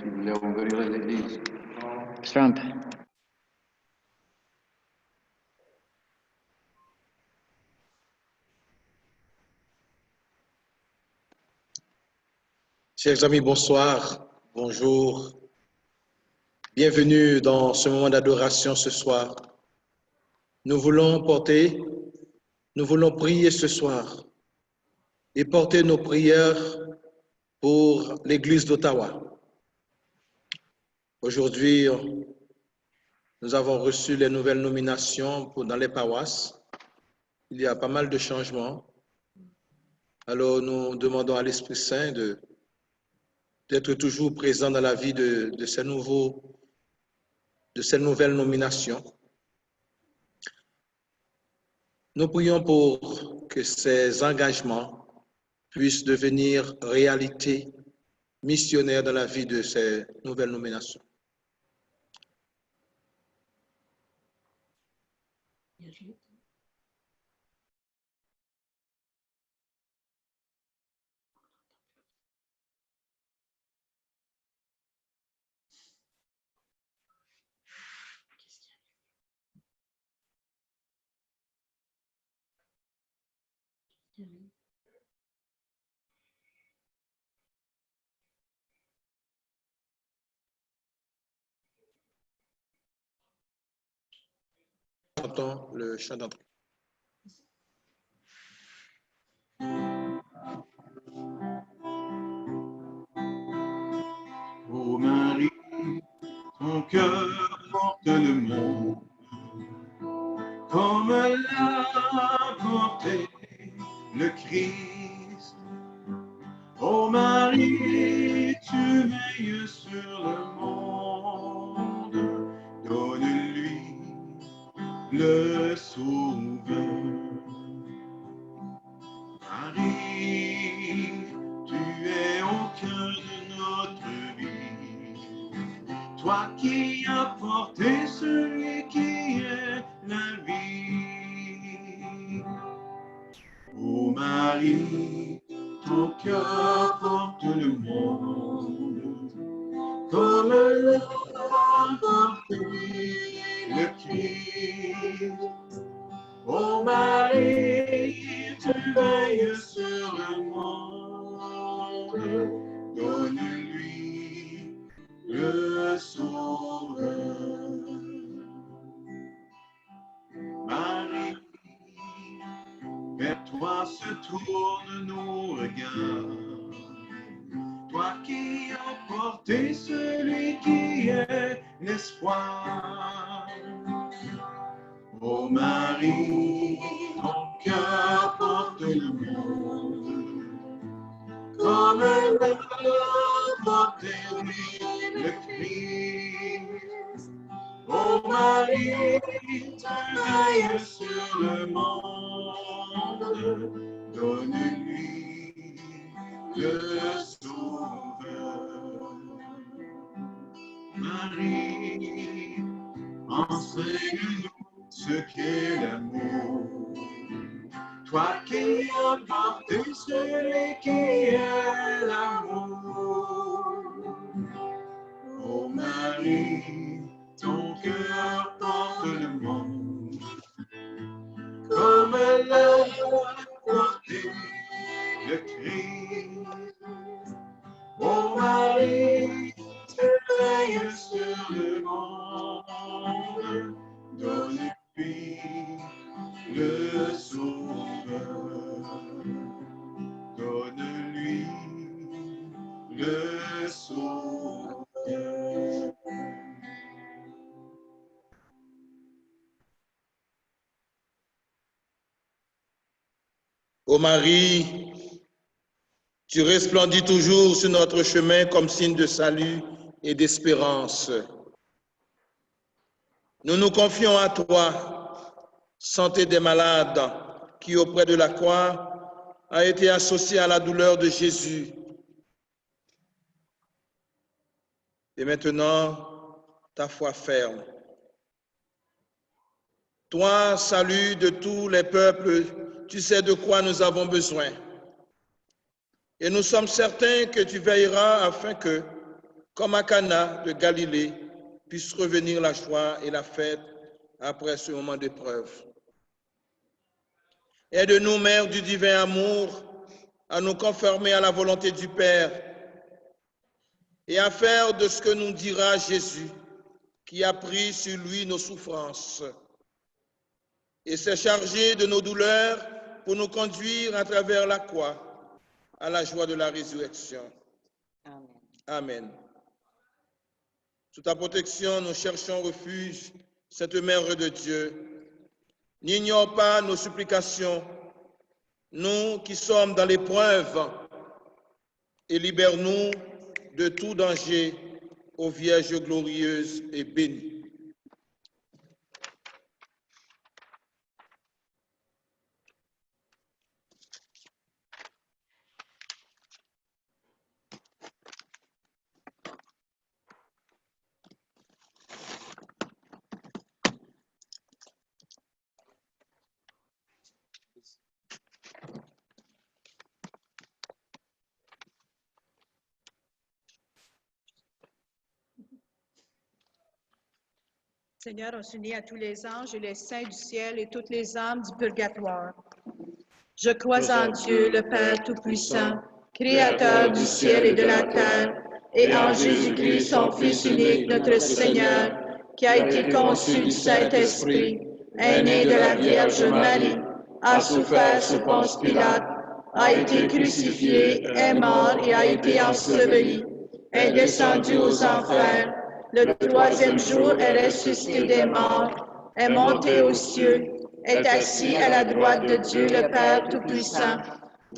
si vous voulez ouvrir les églises. Trump. Chers amis, bonsoir, bonjour. Bienvenue dans ce moment d'adoration ce soir. Nous voulons prier ce soir et porter nos prières pour l'Église d'Ottawa. Aujourd'hui, nous avons reçu les nouvelles nominations dans les paroisses. Il y a pas mal de changements. Alors, nous demandons à l'Esprit Saint d'être toujours présent dans la vie de ces nouvelles nominations. Nous prions pour que ces engagements puissent devenir réalité missionnaire dans la vie de ces nouvelles nominations. Chantons le chant d'entrée. Ô Marie, ton cœur porte le monde, comme l'a porté le Christ. Ô Marie, tu veilles sur le monde, donne-lui le Sauveur. Marie, tu es au cœur de notre vie, toi qui as porté celui qui est la vie. Ô Marie, ton cœur porte le monde, comme l'a porté le Christ. Ô Marie, tu veilles sur le monde, donne-lui le Sauveur. Marie, vers toi se tournent nos regards, toi qui as porté celui qui est l'espoir. Ô Marie, ton cœur porte le monde, comme l'a porté le Christ. Ô Marie, tu veilles sur le monde, donne-lui le Sauveur. Marie, enseigne-nous ce qu'est l'amour, toi qui as porté celui qui est l'amour. Ô Marie, ton cœur porte le monde, comme l'a porté le Christ. Ô Marie, tu veilles sur le monde, donne-lui le Sauveur, donne-lui le Sauveur. Ô Marie, tu resplendis toujours sur notre chemin comme signe de salut et d'espérance. Nous nous confions à toi, santé des malades, qui auprès de la croix a été associée à la douleur de Jésus. Et maintenant, ta foi ferme. Toi, salut de tous les peuples, tu sais de quoi nous avons besoin. Et nous sommes certains que tu veilleras afin que, comme à Cana de Galilée, puisse revenir la joie et la fête après ce moment d'épreuve. Aide-nous, Mère du divin amour, à nous conformer à la volonté du Père et à faire de ce que nous dira Jésus, qui a pris sur lui nos souffrances et s'est chargé de nos douleurs pour nous conduire à travers la croix à la joie de la résurrection. Amen. Amen. Sous ta protection, nous cherchons refuge, Sainte Mère de Dieu. N'ignore pas nos supplications, nous qui sommes dans l'épreuve, et libère-nous de tout danger, ô Vierge glorieuse et bénie. Seigneur, on s'unit à tous les anges et les saints du ciel et toutes les âmes du purgatoire. Je crois en Dieu, le Père Tout-Puissant, Créateur du ciel et de la terre, et en Jésus-Christ, son Fils unique, notre Seigneur, qui a été conçu du Saint-Esprit, est né de la Vierge Marie, a souffert sous Ponce Pilate, a été crucifié, est mort et a été enseveli, est descendu aux enfers. Le troisième jour est ressuscité des morts, est monté aux cieux, est assis à la droite de Dieu le Père Tout-Puissant,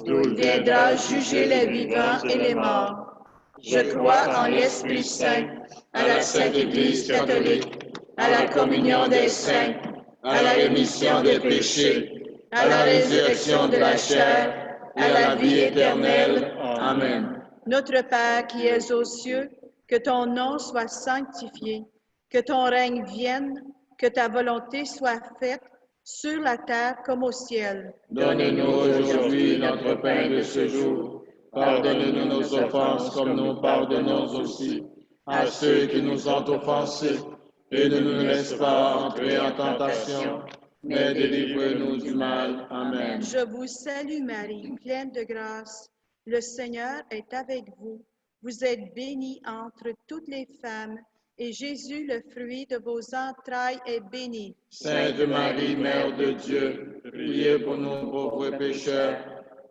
d'où il viendra juger les vivants et les morts. Je crois en l'Esprit Saint, à la Sainte Église catholique, à la communion des saints, à la rémission des péchés, à la résurrection de la chair, à la vie éternelle. Amen. Notre Père qui es aux cieux, que ton nom soit sanctifié, que ton règne vienne, que ta volonté soit faite sur la terre comme au ciel. Donne-nous aujourd'hui notre pain de ce jour. Pardonne-nous nos offenses comme nous pardonnons aussi à ceux qui nous ont offensés. Et ne nous laisse pas entrer en tentation, mais délivre-nous du mal. Amen. Je vous salue Marie, pleine de grâce. Le Seigneur est avec vous. Vous êtes bénie entre toutes les femmes, et Jésus, le fruit de vos entrailles, est béni. Sainte Marie, Mère de Dieu, priez pour nous pauvres pécheurs,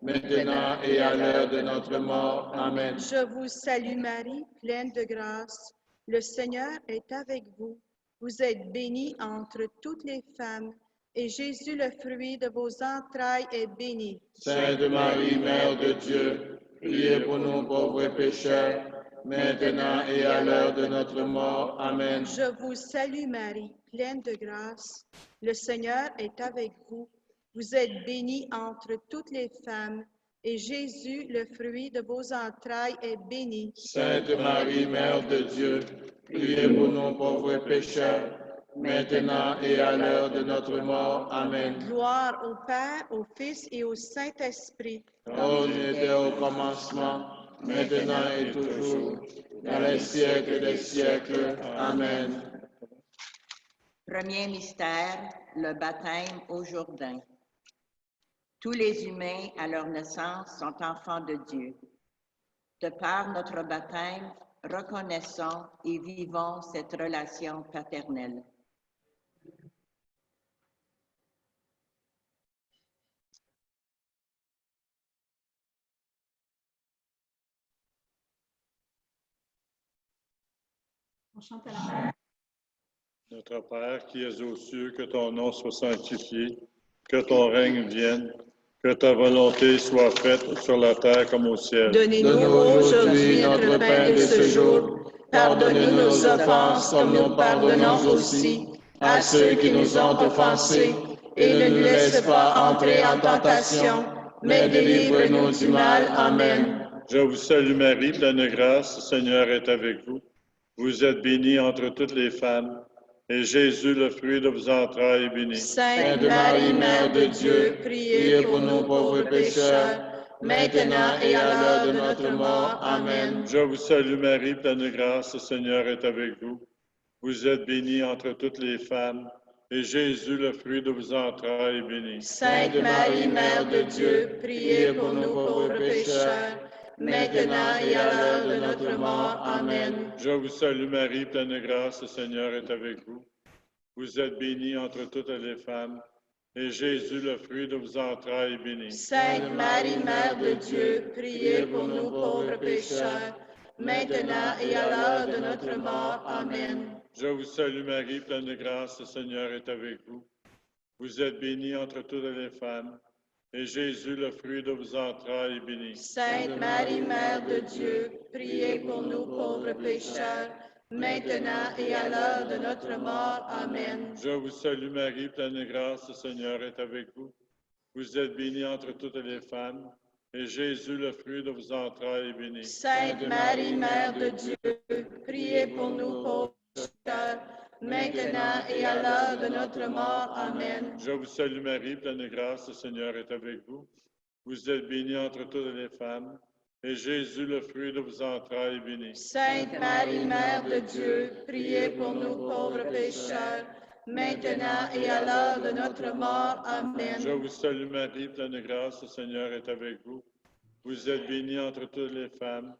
maintenant et à l'heure de notre mort. Amen. Je vous salue Marie, pleine de grâce. Le Seigneur est avec vous. Vous êtes bénie entre toutes les femmes, et Jésus, le fruit de vos entrailles, est béni. Sainte Marie, Mère de Dieu, priez pour nous pauvres pécheurs, maintenant et à l'heure de notre mort. Amen. Je vous salue Marie, pleine de grâce. Le Seigneur est avec vous. Vous êtes bénie entre toutes les femmes, et Jésus, le fruit de vos entrailles, est béni. Sainte Marie, Mère de Dieu, priez pour nous pauvres pécheurs, maintenant et à l'heure de notre mort. Amen. Gloire au Père, au Fils et au Saint-Esprit. Comme il était au commencement, maintenant et toujours, dans les siècles des siècles. Amen. Premier mystère, le baptême au Jourdain. Tous les humains à leur naissance sont enfants de Dieu. De par notre baptême, reconnaissons et vivons cette relation paternelle. On chante à la fin. Notre Père qui es aux cieux, que ton nom soit sanctifié, que ton règne vienne, que ta volonté soit faite sur la terre comme au ciel. Donnez-nous aujourd'hui notre pain de ce jour. Pardonnez-nous nos offenses comme nous pardonnons aussi à ceux qui nous ont offensés. Et ne nous laisse pas entrer en tentation, mais délivre-nous du mal. Amen. Je vous salue Marie, pleine de grâce, le Seigneur est avec vous. Vous êtes bénie entre toutes les femmes, et Jésus, le fruit de vos entrailles, est béni. Sainte Marie, Mère de Dieu, priez pour nous pauvres pécheurs, maintenant et à l'heure de notre mort. Amen. Je vous salue Marie, pleine de grâce, le Seigneur est avec vous. Vous êtes bénie entre toutes les femmes, et Jésus, le fruit de vos entrailles, est béni. Sainte Marie, Mère de Dieu, priez pour nous pauvres pécheurs, maintenant et à l'heure de notre mort. Amen. Je vous salue Marie, pleine de grâce, le Seigneur est avec vous. Vous êtes bénie entre toutes les femmes, et Jésus, le fruit de vos entrailles, est béni. Sainte Marie, Mère de Dieu, priez pour nous pauvres pécheurs, maintenant et à l'heure de notre mort. Amen. Je vous salue Marie, pleine de grâce, le Seigneur est avec vous. Vous êtes bénie entre toutes les femmes, et Jésus, le fruit de vos entrailles, est béni. Sainte Marie, Mère de Dieu, priez pour nous pauvres pécheurs, maintenant et à l'heure de notre mort. Amen. Je vous salue Marie, pleine de grâce, le Seigneur est avec vous. Vous êtes bénie entre toutes les femmes, et Jésus, le fruit de vos entrailles, est béni. Sainte Marie, Mère de Dieu, priez pour nous pauvres pécheurs, maintenant et à l'heure de notre mort. Amen. Je vous salue Marie, pleine de grâce, le Seigneur est avec vous. Vous êtes bénie entre toutes les femmes, et Jésus, le fruit de vos entrailles, est béni. Sainte Marie, Mère de Dieu, priez pour nous pauvres pécheurs, maintenant et à l'heure de notre mort. Amen. Je vous salue Marie, pleine de grâce, le Seigneur est avec vous. Vous êtes bénie entre toutes les femmes,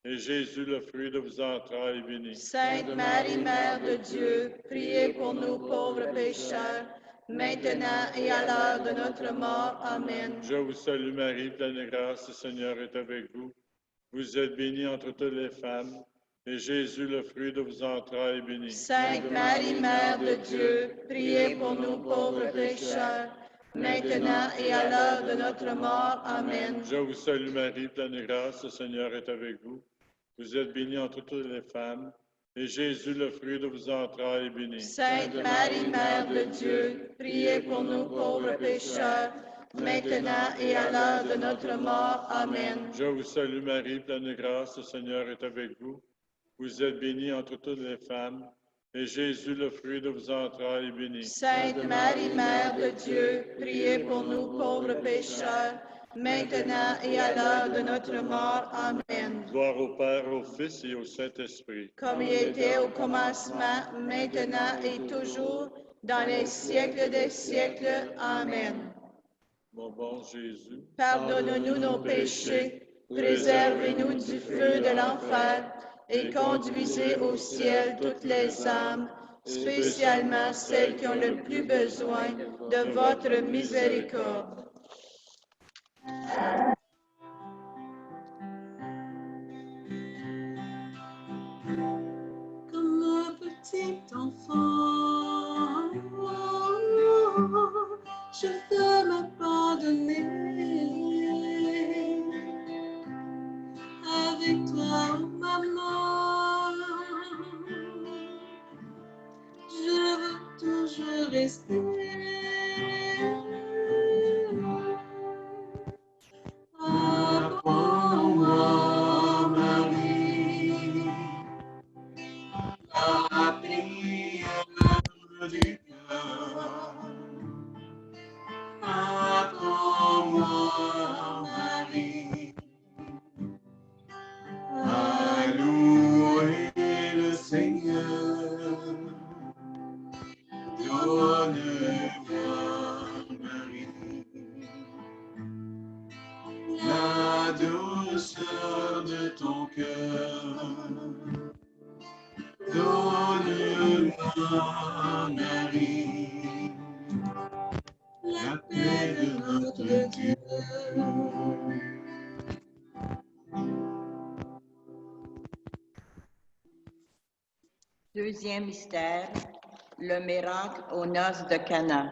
et Jésus, le fruit de vos entrailles, est béni. Sainte Marie, Mère de Dieu, priez pour nous pauvres pécheurs, maintenant et à l'heure de notre mort. Amen. Je vous salue Marie, pleine de grâce, le Seigneur est avec vous. Vous êtes bénie entre toutes les femmes, et Jésus, le fruit de vos entrailles, est béni. Sainte Marie, Mère de Dieu, priez pour nous pauvres pécheurs, maintenant et à l'heure de notre mort. Amen. Je vous salue Marie, pleine de grâce, le Seigneur est avec vous. Vous êtes bénie entre toutes les femmes, et Jésus, le fruit de vos entrailles, est béni. Sainte Marie, Mère de Dieu, priez pour nous pauvres pécheurs, maintenant et à l'heure de notre mort. Amen. Je vous salue Marie, pleine de grâce, le Seigneur est avec vous. Vous êtes bénie entre toutes les femmes, et Jésus, le fruit de vos entrailles, est béni. Sainte Marie, Mère de Dieu, priez pour nous pauvres pécheurs, maintenant et à l'heure de notre mort. Amen. Gloire au Père, au Fils et au Saint-Esprit. Comme il était au commencement, maintenant et toujours, dans les siècles des siècles. Amen. Mon bon Jésus, Pardonne-nous nos péchés, préservez-nous du feu de l'enfer, et conduisez au ciel toutes les âmes, spécialement celles qui ont le plus besoin de votre miséricorde. Comme un petit enfant, je veux me pardonner. Avec toi, maman, je veux toujours rester. Apprends-moi, Marie, la prière du cœur. Apprends-moi, Marie, à louer le Seigneur. Donne-moi, Marie, la douceur de ton cœur. Donne-moi, Marie, la paix de notre Dieu. Deuxième mystère, le miracle aux noces de Cana.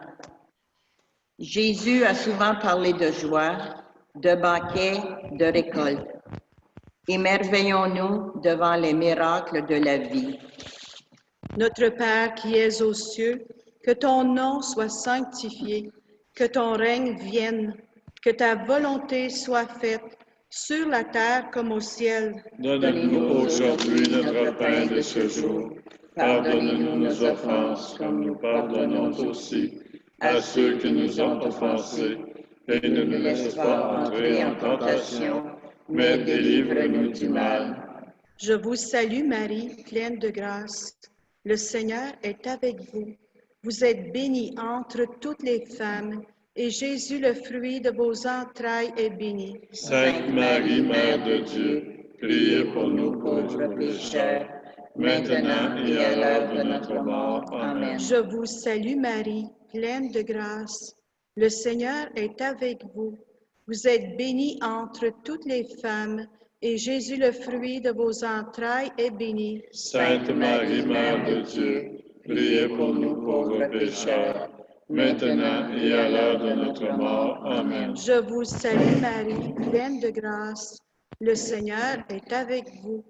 Jésus a souvent parlé de joie, de banquets, de récolte. Émerveillons-nous devant les miracles de la vie. Notre Père qui es aux cieux, que ton nom soit sanctifié, que ton règne vienne, que ta volonté soit faite, sur la terre comme au ciel. donne-nous aujourd'hui notre pain de ce jour. Pardonne-nous nos offenses, comme nous pardonnons aussi à ceux qui nous ont offensés. et ne nous laisse pas entrer en tentation, mais délivre-nous du mal. Je vous salue Marie, pleine de grâce. Le Seigneur est avec vous. Vous êtes bénie entre toutes les femmes, et Jésus, le fruit de vos entrailles, est béni. Sainte Marie, Mère de Dieu, priez pour nous pauvres pécheurs, maintenant et à l'heure de notre mort. Amen. Je vous salue Marie, pleine de grâce. Le Seigneur est avec vous. Vous êtes bénie entre toutes les femmes, et Jésus, le fruit de vos entrailles, est béni. Sainte Marie, Mère de Dieu, priez pour nous pauvres pécheurs, maintenant et à l'heure de notre mort. Amen. Je vous salue Marie, pleine de grâce. Le Seigneur est avec vous.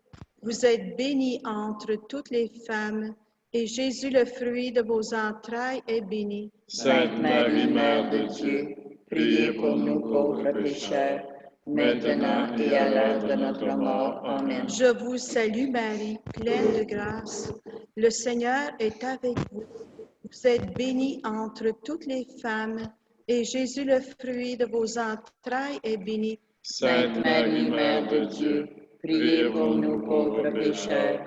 Vous êtes bénie entre toutes les femmes, et Jésus, le fruit de vos entrailles, est béni. Sainte Marie, Mère de Dieu, priez pour nous pauvres pécheurs, maintenant et à l'heure de notre mort. Amen. Je vous salue Marie, pleine de grâce. Le Seigneur est avec vous. Vous êtes bénie entre toutes les femmes, et Jésus, le fruit de vos entrailles, est béni. Sainte Marie, Mère de Dieu, priez pour nous pauvres pécheurs,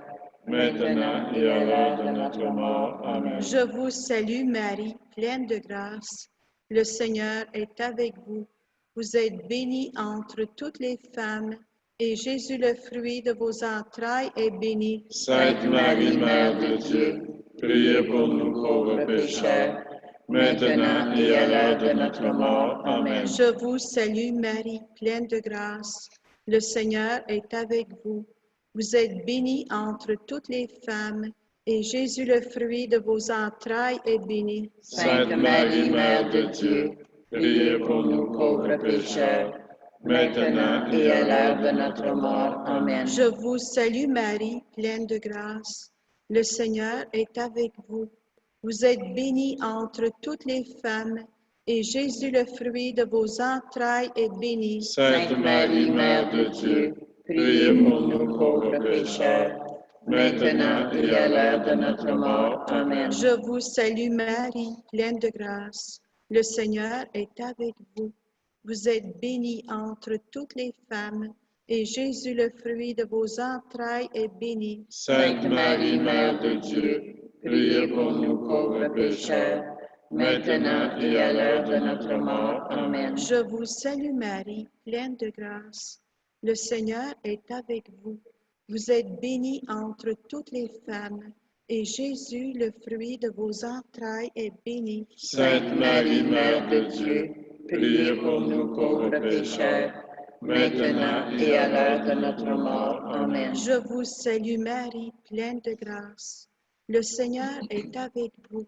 maintenant et à l'heure de notre mort. Amen. Je vous salue Marie, pleine de grâce. Le Seigneur est avec vous. Vous êtes bénie entre toutes les femmes, et Jésus, le fruit de vos entrailles, est béni. Sainte Marie, Mère de Dieu, priez pour nous pauvres pécheurs, maintenant et à l'heure de notre mort. Amen. Je vous salue Marie, pleine de grâce. Le Seigneur est avec vous. Vous êtes bénie entre toutes les femmes, et Jésus, le fruit de vos entrailles, est béni. Sainte Marie, Mère de Dieu, priez pour nous pauvres pécheurs, maintenant et à l'heure de notre mort. Amen. Je vous salue Marie, pleine de grâce. Le Seigneur est avec vous. Vous êtes bénie entre toutes les femmes, et Jésus, le fruit de vos entrailles, est béni. Sainte Marie, Mère de Dieu, priez pour nous pauvres pécheurs, maintenant et à l'heure de notre mort. Amen. Je vous salue Marie, pleine de grâce. Le Seigneur est avec vous. Vous êtes bénie entre toutes les femmes, et Jésus, le fruit de vos entrailles, est béni. Sainte Marie, Mère de Dieu, priez pour nous pauvres pécheurs, maintenant et à l'heure de notre mort. Amen. Je vous salue Marie, pleine de grâce. Le Seigneur est avec vous. Vous êtes bénie entre toutes les femmes, et Jésus, le fruit de vos entrailles, est béni. Sainte Marie, Mère de Dieu, priez pour nous pauvres pécheurs, maintenant et à l'heure de notre mort. Amen. Je vous salue Marie, pleine de grâce. Le Seigneur est avec vous.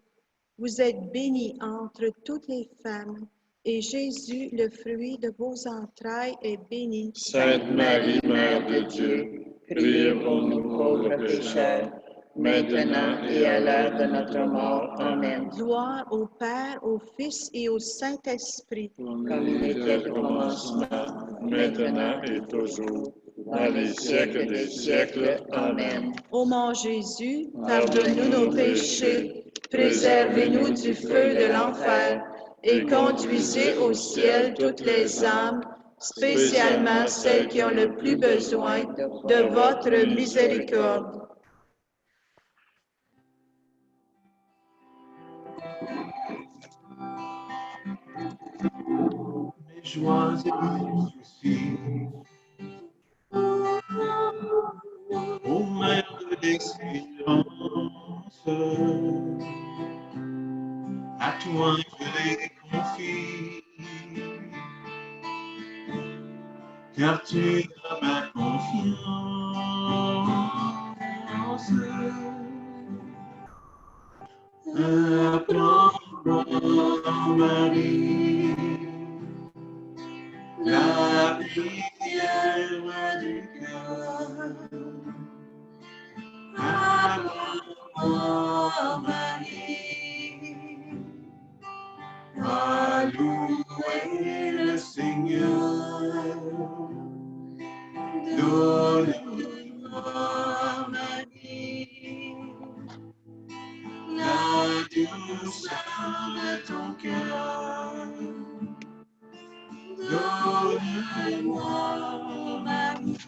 Vous êtes bénie entre toutes les femmes, et Jésus, le fruit de vos entrailles, est béni. Sainte Marie, Mère de Dieu, priez pour nous pauvres pécheurs, maintenant et à l'heure de notre mort. Amen. Gloire au Père, au Fils et au Saint-Esprit. Comme il était au commencement, maintenant et toujours, dans les siècles des siècles. Amen. Ô mon Jésus, pardonne-nous nos péchés, préservez-nous du feu de l'enfer, et conduisez au ciel toutes les âmes, spécialement celles qui ont le plus besoin de votre miséricorde. Mes joies et mes soucis, ô Mère de l'excellence, à toi je les confie, car tu as ma confiance. Apprends-moi, Marie, la prière du cœur. Apprends-moi, Marie, à louer le Seigneur. Donne-moi, Marie, la douceur de ton cœur. Donne-moi, Marie,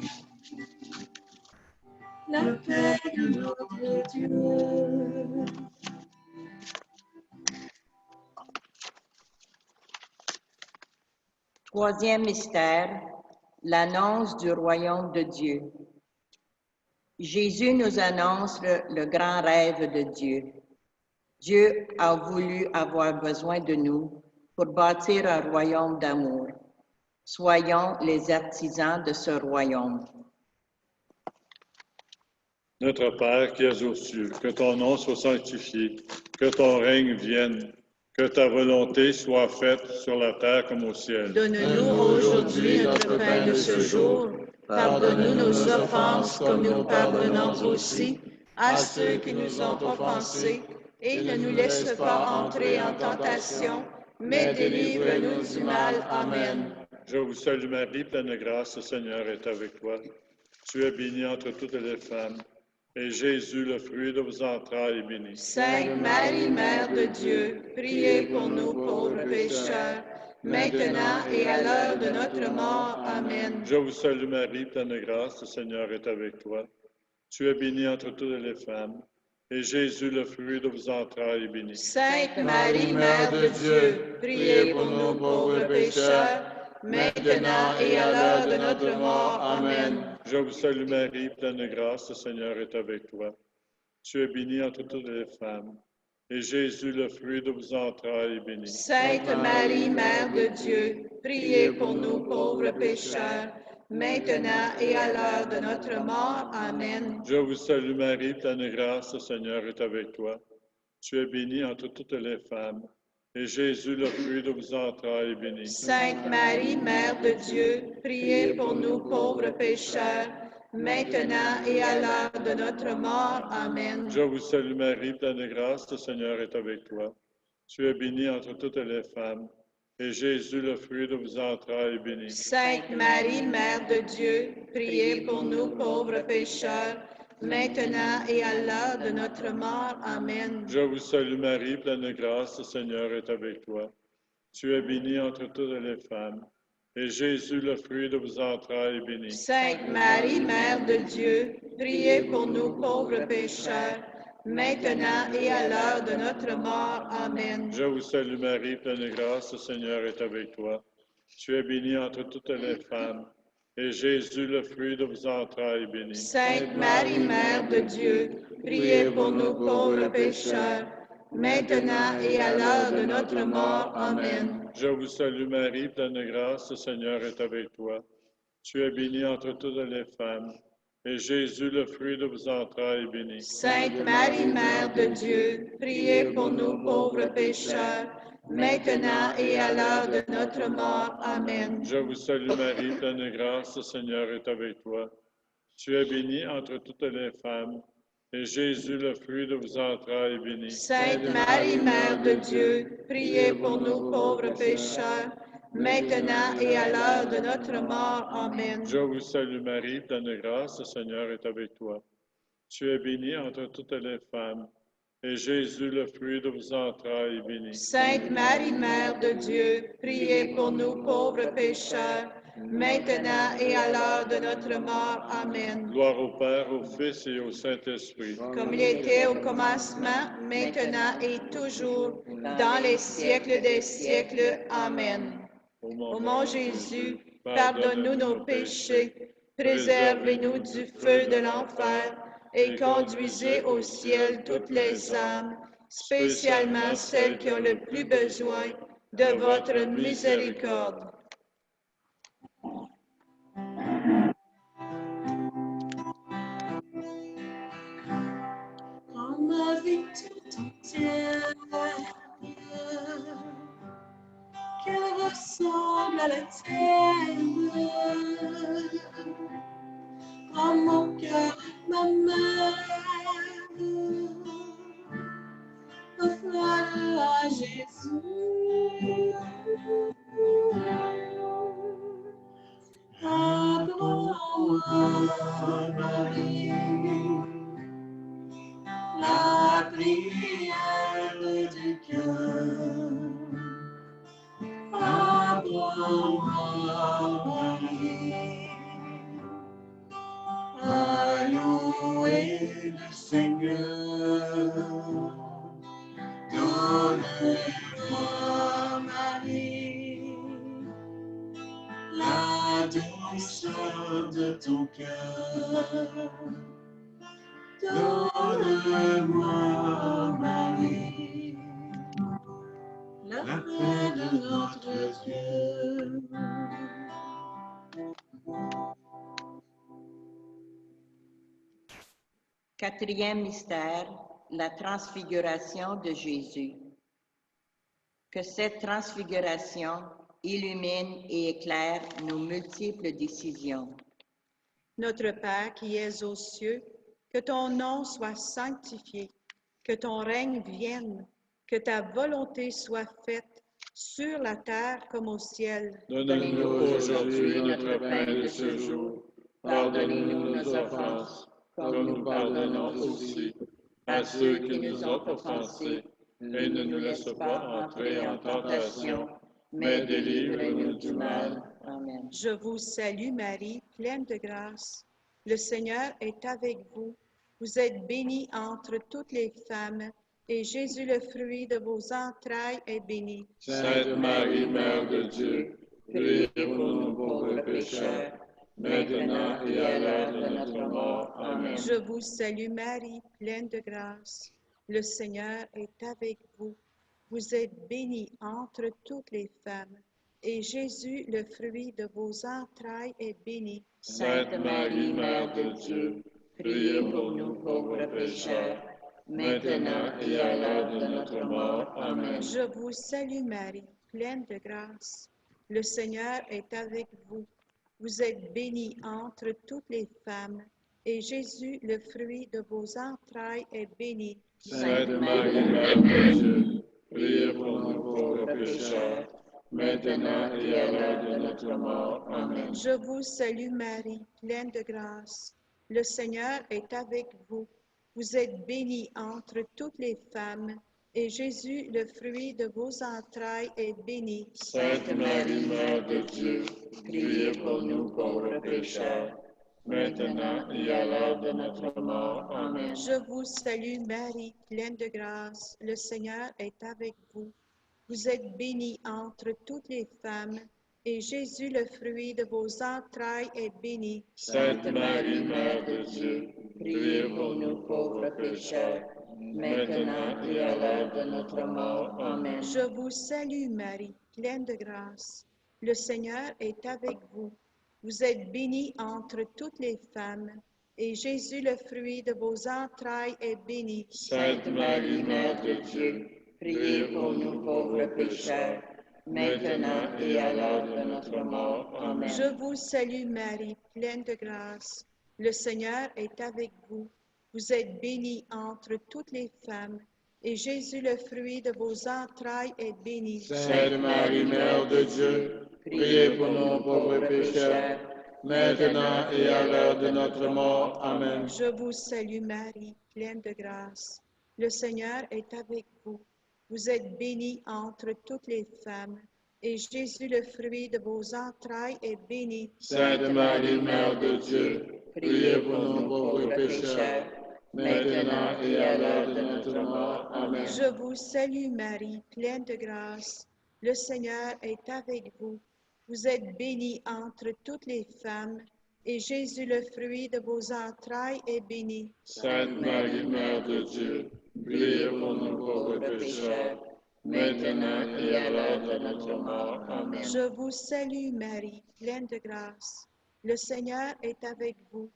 la paix de notre Dieu. Troisième mystère, l'annonce du royaume de Dieu. Jésus nous annonce le grand rêve de Dieu. Dieu a voulu avoir besoin de nous pour bâtir un royaume d'amour. Soyons les artisans de ce royaume. Notre Père qui es aux cieux, que ton nom soit sanctifié, que ton règne vienne, que ta volonté soit faite sur la terre comme au ciel. Donne-nous aujourd'hui notre pain de ce jour. Pardonne-nous nos offenses comme nous pardonnons aussi à ceux qui nous ont offensés. Et ne nous laisse pas entrer en tentation, mais délivre-nous du mal. Amen. Je vous salue Marie, pleine de grâce, le Seigneur est avec toi. Tu es bénie entre toutes les femmes, et Jésus, le fruit de vos entrailles, est béni. Sainte Marie, Mère de Dieu, priez pour nous pauvres pécheurs, maintenant et à l'heure de notre mort. Amen. Je vous salue Marie, pleine de grâce, le Seigneur est avec toi. Tu es bénie entre toutes les femmes, et Jésus, le fruit de vos entrailles, est béni. Sainte Marie, Mère de Dieu, priez pour nous pauvres pécheurs, maintenant et à l'heure de notre mort. Amen. Je vous salue Marie, pleine de grâce, le Seigneur est avec toi. Tu es bénie entre toutes les femmes, et Jésus, le fruit de vos entrailles, est béni. Sainte Marie, Mère de Dieu, priez pour nous pauvres pécheurs, maintenant et à l'heure de notre mort. Amen. Je vous salue Marie, pleine de grâce, le Seigneur est avec toi. Tu es bénie entre toutes les femmes, et Jésus, le fruit de vos entrailles, est béni. Sainte Marie, Mère de Dieu, priez pour nous pauvres pécheurs, maintenant et à l'heure de notre mort. Amen. Je vous salue Marie, pleine de grâce, le Seigneur est avec toi. Tu es bénie entre toutes les femmes, et Jésus, le fruit de vos entrailles, est béni. Sainte Marie, Mère de Dieu, priez pour nous pauvres pécheurs, maintenant et à l'heure de notre mort. Amen. Je vous salue Marie, pleine de grâce, le Seigneur est avec toi. Tu es bénie entre toutes les femmes, et Jésus, le fruit de vos entrailles, est béni. Sainte Marie, Mère de Dieu, priez pour nous pauvres pécheurs, maintenant et à l'heure de notre mort. Amen. Je vous salue Marie, pleine de grâce, le Seigneur est avec toi. Tu es bénie entre toutes les femmes, et Jésus, le fruit de vos entrailles, est béni. Sainte Marie, Mère de Dieu, priez pour nous pauvres pécheurs, maintenant et à l'heure de notre mort. Amen. Je vous salue Marie, pleine de grâce, le Seigneur est avec toi. Tu es bénie entre toutes les femmes, et Jésus, le fruit de vos entrailles, est béni. Sainte Marie, Mère de Dieu, priez pour nous pauvres pécheurs, maintenant et à l'heure de notre mort. Amen. Je vous salue Marie, pleine de grâce, le Seigneur est avec toi. Tu es bénie entre toutes les femmes, et Jésus, le fruit de vos entrailles, est béni. Sainte Marie, Mère de Dieu, priez pour nous pauvres pécheurs, maintenant et à l'heure de notre mort. Amen. Je vous salue Marie, pleine de grâce, le Seigneur est avec toi. Tu es bénie entre toutes les femmes, et Jésus, le fruit de vos entrailles, est béni. Sainte Marie, Mère de Dieu, priez pour nous pauvres pécheurs, maintenant et à l'heure de notre mort. Amen. Gloire au Père, au Fils et au Saint-Esprit. Comme il était au commencement, maintenant et toujours, dans les siècles des siècles. Amen. Ô mon Jésus, pardonne-nous nos péchés, préservez-nous du feu de l'enfer et conduisez au ciel toutes les âmes, spécialement celles qui ont le plus besoin de votre miséricorde. Rends ma vie tout entière, qu'elle ressemble à la tienne. Rends mon cœur, ma main, offre-le à Jésus. Apprends-moi, Marie, la prière du cœur. Apprends-moi, Marie. À louer le Seigneur. Donne-moi, Marie, la douceur de ton cœur. Donne-moi, Marie, la paix de notre Dieu. Quatrième mystère, la transfiguration de Jésus. Que cette transfiguration illumine et éclaire nos multiples décisions. Notre Père qui es aux cieux, que ton nom soit sanctifié, que ton règne vienne, que ta volonté soit faite sur la terre comme au ciel. Donne-nous aujourd'hui notre pain de ce jour. Pardonne-nous nos offenses, comme nous pardonnons aussi à ceux qui nous ont offensés. Et ne nous laisse pas entrer en tentation, mais délivre-nous du mal. Amen. Je vous salue Marie, pleine de grâce. Le Seigneur est avec vous. Vous êtes bénie entre toutes les femmes, et Jésus, le fruit de vos entrailles, est béni. Sainte Marie, Mère de Dieu, priez pour nous pauvres pécheurs, maintenant et à l'heure de notre mort. Amen. Je vous salue Marie, pleine de grâce. Le Seigneur est avec vous. Vous êtes bénie entre toutes les femmes, et Jésus, le fruit de vos entrailles, est béni. Sainte Marie, Mère de Dieu, priez pour nous pauvres pécheurs, maintenant et à l'heure de notre mort. Amen. Je vous salue Marie, pleine de grâce. Le Seigneur est avec vous. Vous êtes bénie entre toutes les femmes, et Jésus, le fruit de vos entrailles, est béni. Sainte Marie, Mère de Dieu, priez pour nous pauvres pécheurs, maintenant et à l'heure de notre mort. Amen. Je vous salue Marie, pleine de grâce. Le Seigneur est avec vous. Vous êtes bénie entre toutes les femmes, et Jésus, le fruit de vos entrailles, est béni. Sainte Marie, Mère de Dieu, priez pour nous pauvres pécheurs, maintenant et à l'heure de notre mort. Amen. Je vous salue Marie, pleine de grâce. Le Seigneur est avec vous. Vous êtes bénie entre toutes les femmes, et Jésus, le fruit de vos entrailles, est béni. Sainte Marie, Mère de Dieu, priez pour nous pauvres pécheurs, maintenant et à l'heure de notre mort. Amen. Je vous salue Marie, pleine de grâce. Le Seigneur est avec vous. Vous êtes bénie entre toutes les femmes, et Jésus, le fruit de vos entrailles, est béni. Sainte Marie, Mère de Dieu, priez pour nous pauvres pécheurs, maintenant et à l'heure de notre mort. Amen. Je vous salue Marie, pleine de grâce. Le Seigneur est avec vous. Vous êtes bénie entre toutes les femmes, et Jésus, le fruit de vos entrailles, est béni. Sainte Marie, Mère de Dieu, priez pour nous pauvres pécheurs, maintenant et à l'heure de notre mort. Amen. Je vous salue Marie, pleine de grâce. Le Seigneur est avec vous. Vous êtes bénie entre toutes les femmes, et Jésus, le fruit de vos entrailles, est béni. Sainte Marie, Mère de Dieu, priez pour nous pauvres pécheurs, maintenant et à l'heure de notre mort. Amen. Je vous salue Marie, pleine de grâce. Le Seigneur est avec vous. Vous êtes bénie entre toutes les femmes, et Jésus, le fruit de vos entrailles, est béni. Sainte Marie, Mère de Dieu, priez pour nous pauvres pécheurs, maintenant et à l'heure de notre mort. Amen. Je vous salue Marie, pleine de grâce. Le Seigneur est avec vous.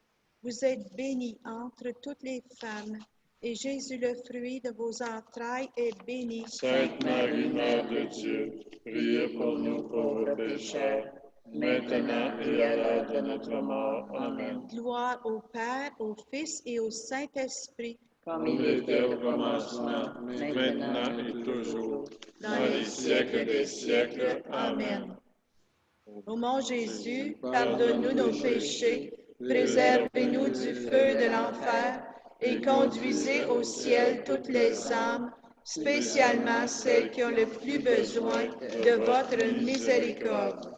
Vous êtes bénie entre toutes les femmes, et Jésus, le fruit de vos entrailles, est béni. Sainte Marie, Mère de Dieu, priez pour nous pauvres pécheurs, maintenant et à l'heure de notre mort. Amen. Gloire au Père, au Fils et au Saint-Esprit, Comme Comme il était au commencement, maintenant et toujours, dans les siècles des siècles. Amen. Ô mon Jésus, pardonne-nous nos péchés, préservez-nous du feu de l'enfer, et conduisez au ciel toutes les âmes, spécialement celles qui ont le plus besoin de votre miséricorde.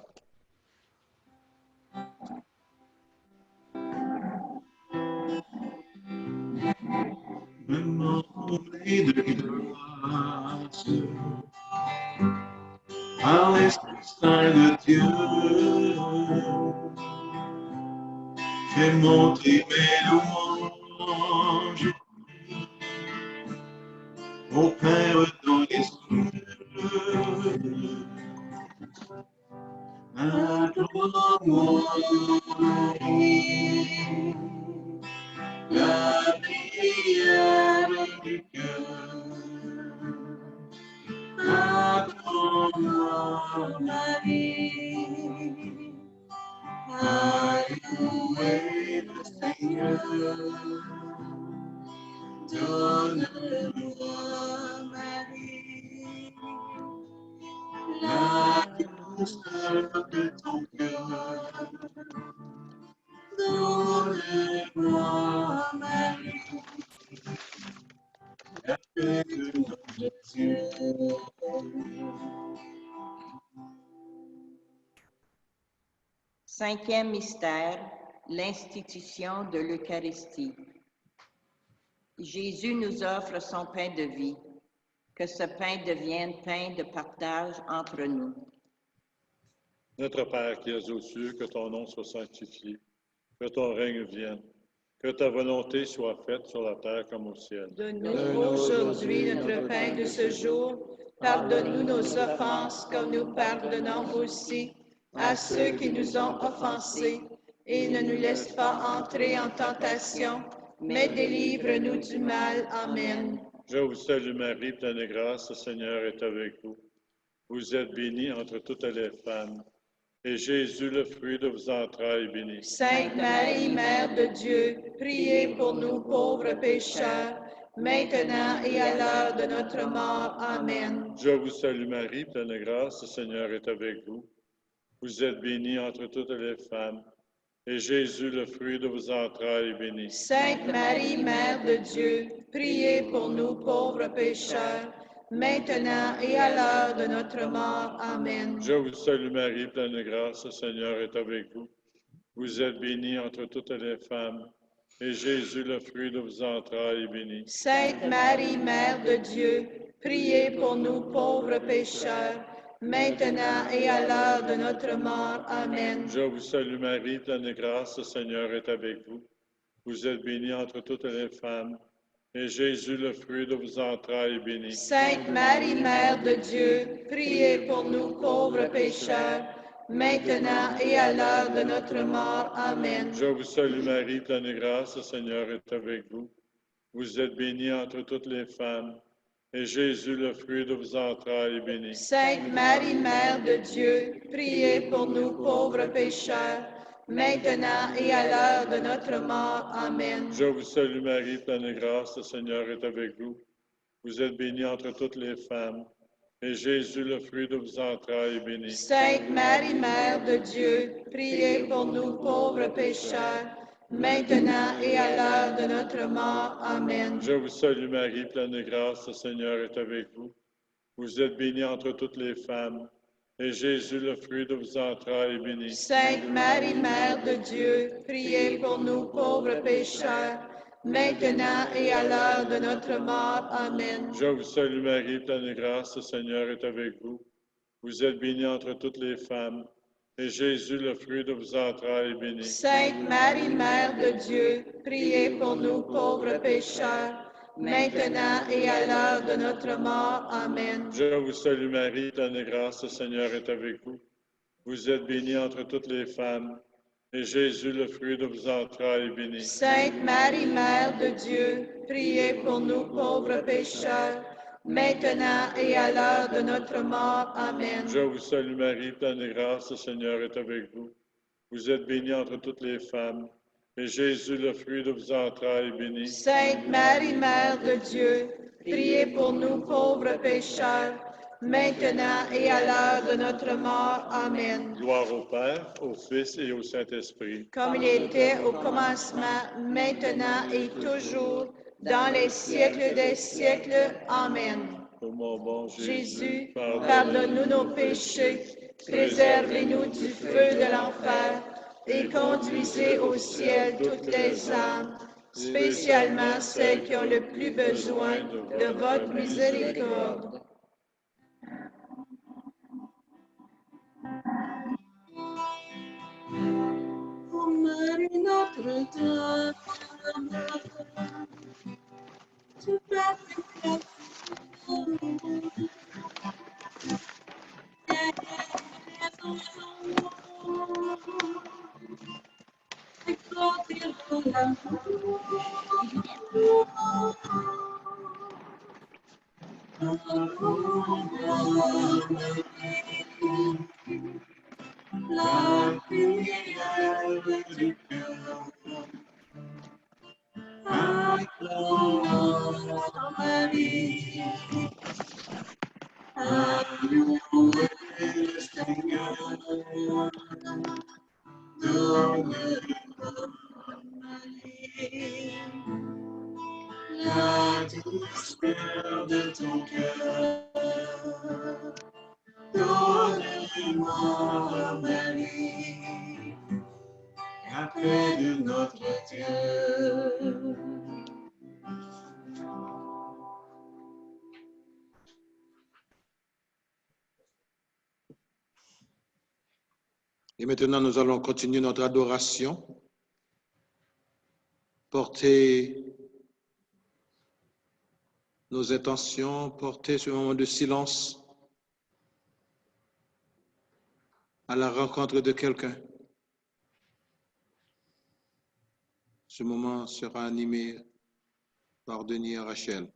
remplis de grâce. Par l'Esprit Saint de Dieu, fais monter mes louanges au Père dans les cieux. Acclame-moi, la prière du cœur. Acclame-moi, Marie, à louer le Seigneur. donne-moi, Marie, La douceur de ton cœur. donne-moi, Marie, Avec le nom de Dieu. Cinquième mystère, l'institution de l'Eucharistie. Jésus nous offre son pain de vie. Que ce pain devienne pain de partage entre nous. Notre Père qui es aux cieux, que ton nom soit sanctifié, que ton règne vienne, que ta volonté soit faite sur la terre comme au ciel. Donne-nous aujourd'hui notre pain de ce jour. Pardonne-nous nos offenses, comme nous pardonnons aussi à ceux qui nous ont offensés. Et ne nous laisse pas entrer en tentation, mais délivre-nous du mal. Amen. Je vous salue Marie, pleine de grâce, le Seigneur est avec vous. Vous êtes bénie entre toutes les femmes, et Jésus, le fruit de vos entrailles, est béni. Sainte Marie, Mère de Dieu, priez pour nous pauvres pécheurs, maintenant et à l'heure de notre mort. Amen. Je vous salue Marie, pleine de grâce, le Seigneur est avec vous. Vous êtes bénie entre toutes les femmes, et Jésus, le fruit de vos entrailles, est béni. Sainte Marie, Mère de Dieu, priez pour nous pauvres pécheurs, maintenant et à l'heure de notre mort. Amen. Je vous salue Marie, pleine de grâce, le Seigneur est avec vous. Vous êtes bénie entre toutes les femmes, et Jésus, le fruit de vos entrailles, est béni. Sainte Marie, Mère de Dieu, priez pour nous pauvres pécheurs, maintenant et à l'heure de notre mort. Amen. Je vous salue Marie, pleine de grâce, le Seigneur est avec vous. Vous êtes bénie entre toutes les femmes, et Jésus, le fruit de vos entrailles, est béni. Sainte Marie, Mère de Dieu, priez pour nous pauvres pécheurs, maintenant et à l'heure de notre mort. Amen. Je vous salue Marie, pleine de grâce, le Seigneur est avec vous. Vous êtes bénie entre toutes les femmes, et Jésus, le fruit de vos entrailles, est béni. Sainte Marie, Mère de Dieu, priez pour nous pauvres pécheurs, maintenant et à l'heure de notre mort. Amen. Je vous salue Marie, pleine de grâce, le Seigneur est avec vous. Vous êtes bénie entre toutes les femmes, et Jésus, le fruit de vos entrailles, est béni. Sainte Marie, Mère de Dieu, priez pour nous pauvres pécheurs, maintenant et à l'heure de notre mort. Amen. Je vous salue Marie, pleine de grâce, le Seigneur est avec vous. Vous êtes bénie entre toutes les femmes, et Jésus, le fruit de vos entrailles, est béni. Sainte Marie, Mère de Dieu, priez pour nous pauvres pécheurs, maintenant et à l'heure de notre mort. Amen. Je vous salue Marie, pleine de grâce, le Seigneur est avec vous. Vous êtes bénie entre toutes les femmes, et Jésus, le fruit de vos entrailles, est béni. Sainte Marie, Mère de Dieu, priez pour nous pauvres pécheurs, maintenant et à l'heure de notre mort. Amen. Je vous salue Marie, pleine de grâce, le Seigneur est avec vous. Vous êtes bénie entre toutes les femmes, et Jésus, le fruit de vos entrailles, est béni. Sainte Marie, Mère de Dieu, priez pour nous pauvres pécheurs, maintenant et à l'heure de notre mort. Amen. Je vous salue Marie, pleine de grâce, le Seigneur est avec vous. Vous êtes bénie entre toutes les femmes, et Jésus, le fruit de vos entrailles, est béni. Sainte Marie, Mère de Dieu, priez pour nous pauvres pécheurs, maintenant et à l'heure de notre mort. Amen. Gloire au Père, au Fils et au Saint-Esprit. Comme il était au commencement, maintenant et toujours, dans les siècles des siècles. Amen. Ô mon bon Jésus, pardonne-nous pardonne-nous nos péchés, préservez-nous du feu de l'enfer, et conduisez au ciel toutes les âmes, spécialement celles qui ont le plus besoin de votre miséricorde. Ô Marie Notre-Dame, tu purifies et grandir dans l'amour. La prière du cœur, acclamons Marie, à louer le Seigneur, donne-moi Marie, la douceur de ton cœur, donne-moi Marie, la paix de notre Dieu. Et maintenant, nous allons continuer notre adoration. Porter nos intentions, porter ce moment de silence à la rencontre de quelqu'un. Ce moment sera animé par Denis et Rachel.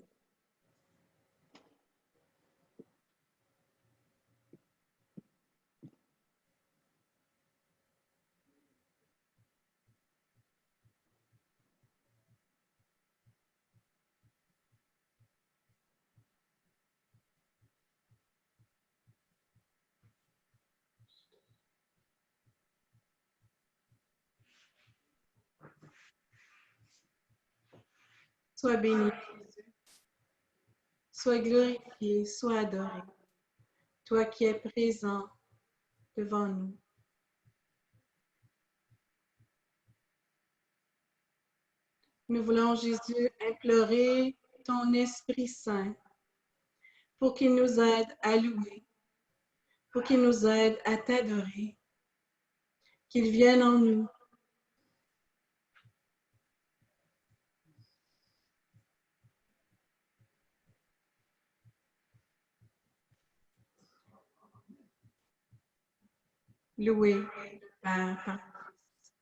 Sois béni, Jésus. Sois glorifié, sois adoré. Toi qui es présent devant nous. Nous voulons, Jésus, implorer ton Esprit Saint pour qu'il nous aide à louer, pour qu'il nous aide à t'adorer, qu'il vienne en nous. Louer le Père par Christ.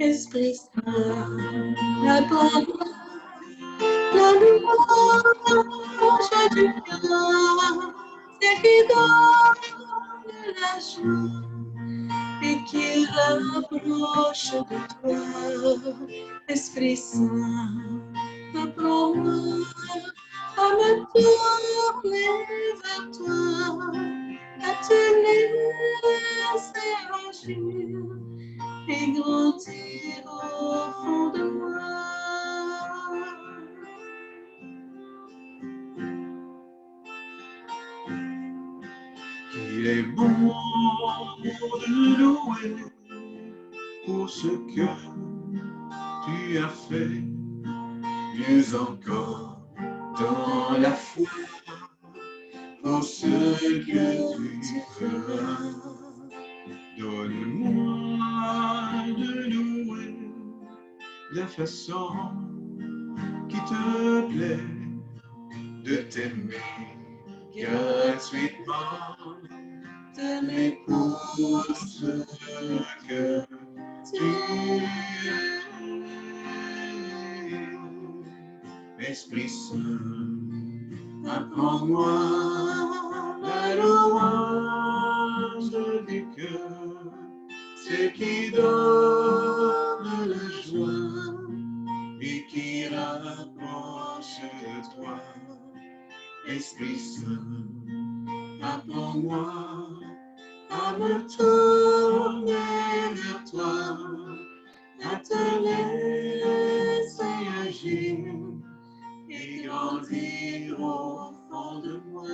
Esprit Saint, réponds-moi la louange du cœur, c'est qui donne la joie et qui rapproche de toi. Esprit Saint, apprends-moi à me tourner vers toi, à te laisser agir et grandir au fond de moi. Il est bon de louer pour ce que tu as fait, mieux encore dans la foi pour ce que tu feras. Donne-moi de louer la façon qui te plaît, de t'aimer gratuitement, T'aimer pour ce que tu es. Esprit Saint, apprends-moi la louange du cœur, ce qui donne la joie et qui rapproche de Saint, apprends-moi à me tourner vers toi, à te laisser agir et grandir au fond de moi.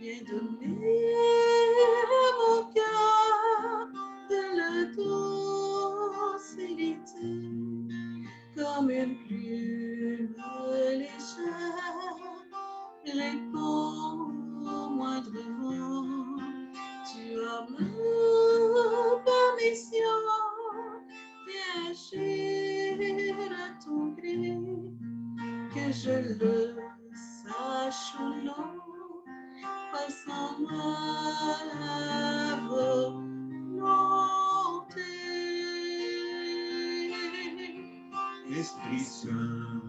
Viens donner à mon cœur de la docilité, comme une plume légère, réponds au moindre vent. Tu as ma permission, viens agir à ton gré, que je le sache ou non, passant ma volonté. Esprit Saint,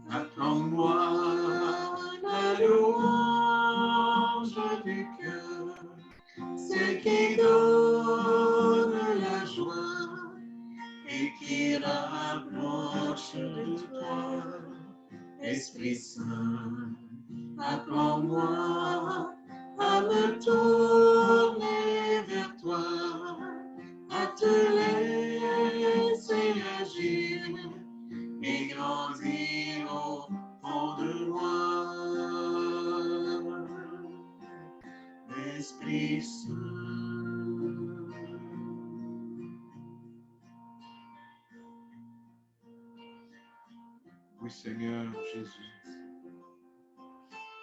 apprends-moi la louange du cœur, ce qui donne la joie et qui rapproche de toi. Esprit Saint, apprends-moi à me tourner vers toi, à te laisser agir et grandir au fond de moi. Esprit Saint. Oui, Seigneur Jésus,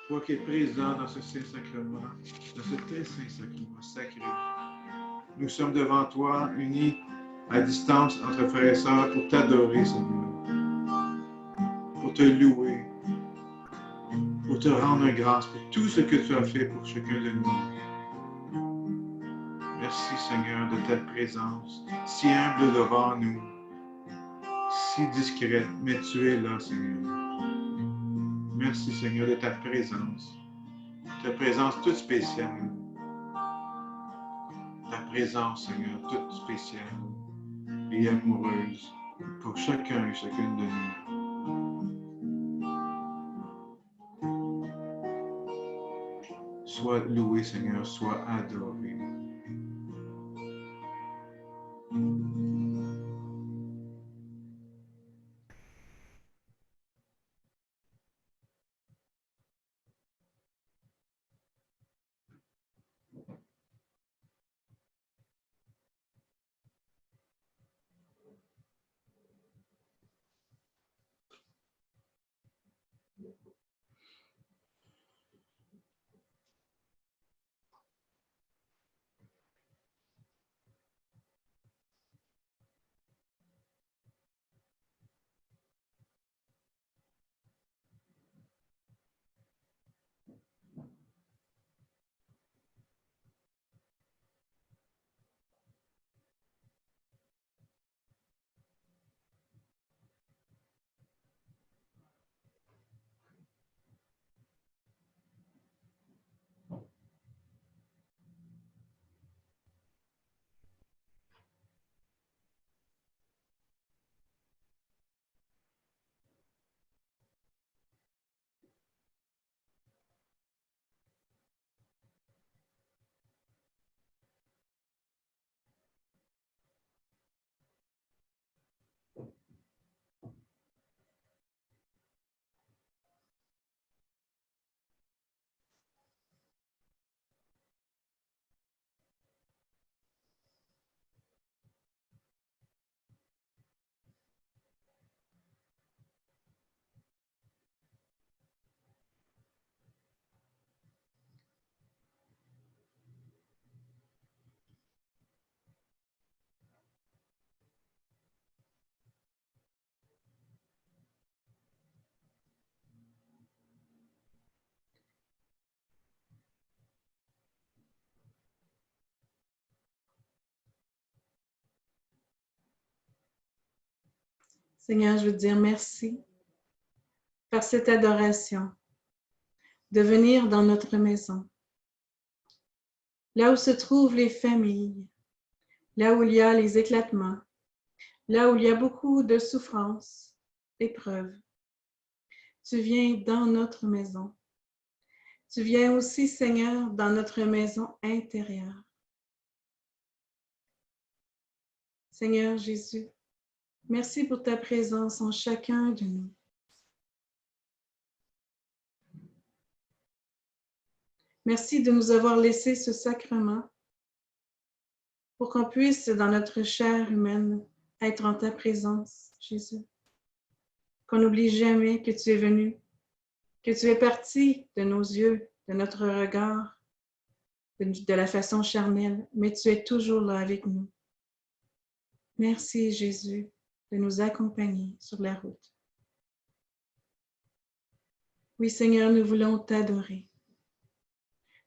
toi qui es présent dans ce Saint-Sacrement, dans ce très Saint-Sacrement sacré, nous sommes devant toi, unis à distance entre frères et sœurs pour t'adorer, Seigneur, pour te louer, pour te rendre grâce pour tout ce que tu as fait pour chacun de nous. Merci, Seigneur, de ta présence, si humble devant nous, si discrète, mais tu es là, Seigneur. Merci, Seigneur, de ta présence toute spéciale. Ta présence, Seigneur, toute spéciale et amoureuse pour chacun et chacune de nous. Sois loué, Seigneur, sois adoré. Seigneur, je veux te dire merci par cette adoration, de venir dans notre maison, là où se trouvent les familles, là où il y a les éclatements, là où il y a beaucoup de souffrances, d'épreuves. Tu viens dans notre maison. Tu viens aussi, Seigneur, dans notre maison intérieure. Seigneur Jésus, merci pour ta présence en chacun de nous. Merci de nous avoir laissé ce sacrement pour qu'on puisse, dans notre chair humaine, être en ta présence, Jésus. Qu'on n'oublie jamais que tu es venu, que tu es parti de nos yeux, de notre regard, de la façon charnelle, mais tu es toujours là avec nous. Merci, Jésus, de nous accompagner sur la route. Oui, Seigneur, nous voulons t'adorer.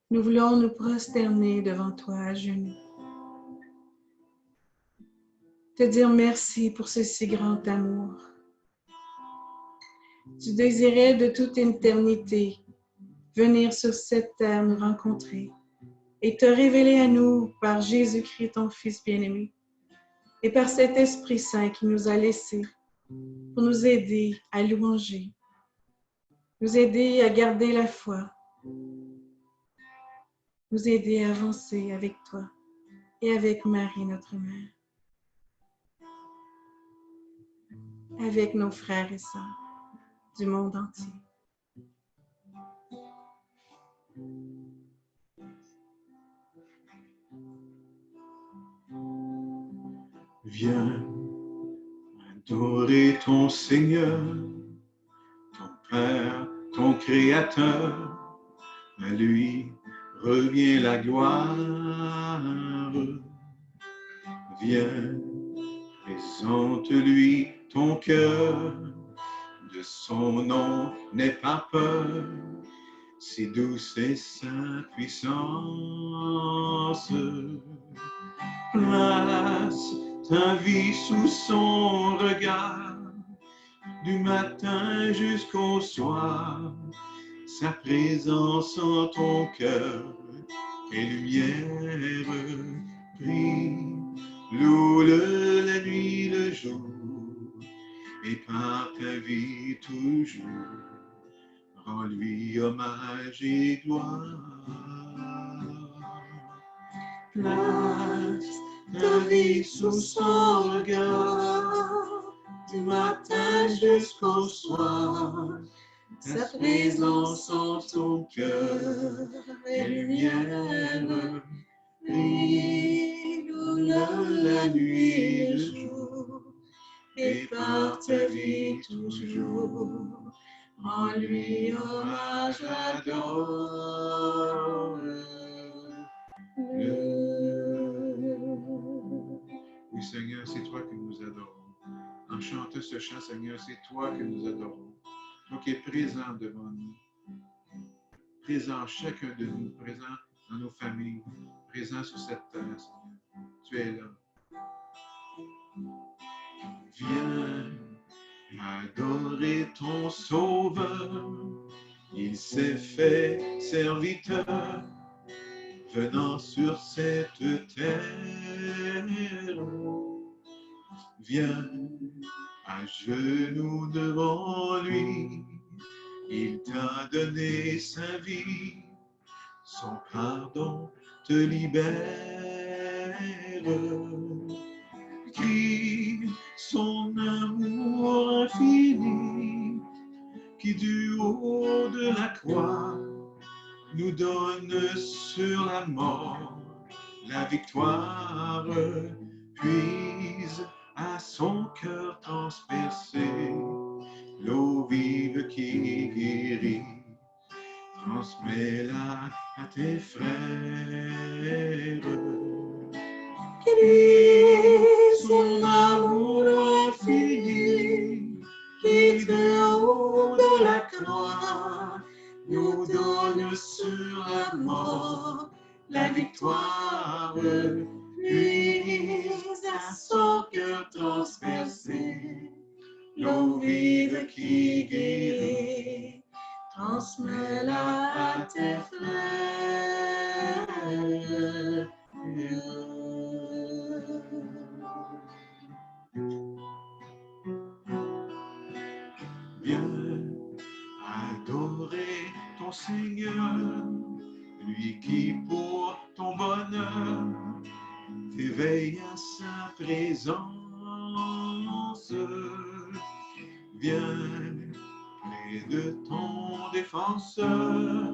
Nous voulons nous prosterner devant toi à genoux. Te dire merci pour ce si grand amour. Tu désirais de toute éternité venir sur cette terre nous rencontrer et te révéler à nous par Jésus-Christ, ton Fils bien-aimé, et par cet Esprit Saint qui nous a laissés pour nous aider à louanger, nous aider à garder la foi, nous aider à avancer avec toi et avec Marie, notre mère, avec nos frères et sœurs du monde entier. Viens adorer ton Seigneur, ton Père, ton Créateur. À lui revient la gloire. Viens, présente-lui ton cœur. De son nom n'aie pas peur. Si douce est sa puissance. Place ta vie sous son regard, du matin jusqu'au soir, sa présence en ton cœur est lumière. Prie, loue-le la nuit, le jour, et par ta vie toujours, rends-lui hommage et gloire. Place ta vie sous son regard, du matin jusqu'au soir, sa présence en ton cœur est lumière. Prie, loue-le la nuit et le jour, et par ta vie toujours, rends-lui hommage, adore. Oui, Seigneur, c'est toi que nous adorons. En chantant ce chant, Seigneur, c'est toi que nous adorons. Toi qui es présent devant nous, présent chacun de nous, présent dans nos familles, présent sur cette terre, Seigneur. Tu es là. Viens adorer ton Sauveur. Il s'est fait serviteur, venant sur cette terre. Viens à genoux devant lui, il t'a donné sa vie, son pardon te libère. Crie son amour infini, qui du haut de la croix nous donne sur la mort la victoire. Puise à son cœur transpercé l'eau vive qui guérit. Transmets-la à tes frères. Crie son amour infini, qui du haut de la croix nous donne sur la mort la victoire. Puise à son cœur transpercé l'eau vive qui guérit. Transmets-la à tes frères. Viens adorer ton Seigneur, lui qui pour ton bonheur t'éveille à sa présence. Viens près de ton défenseur,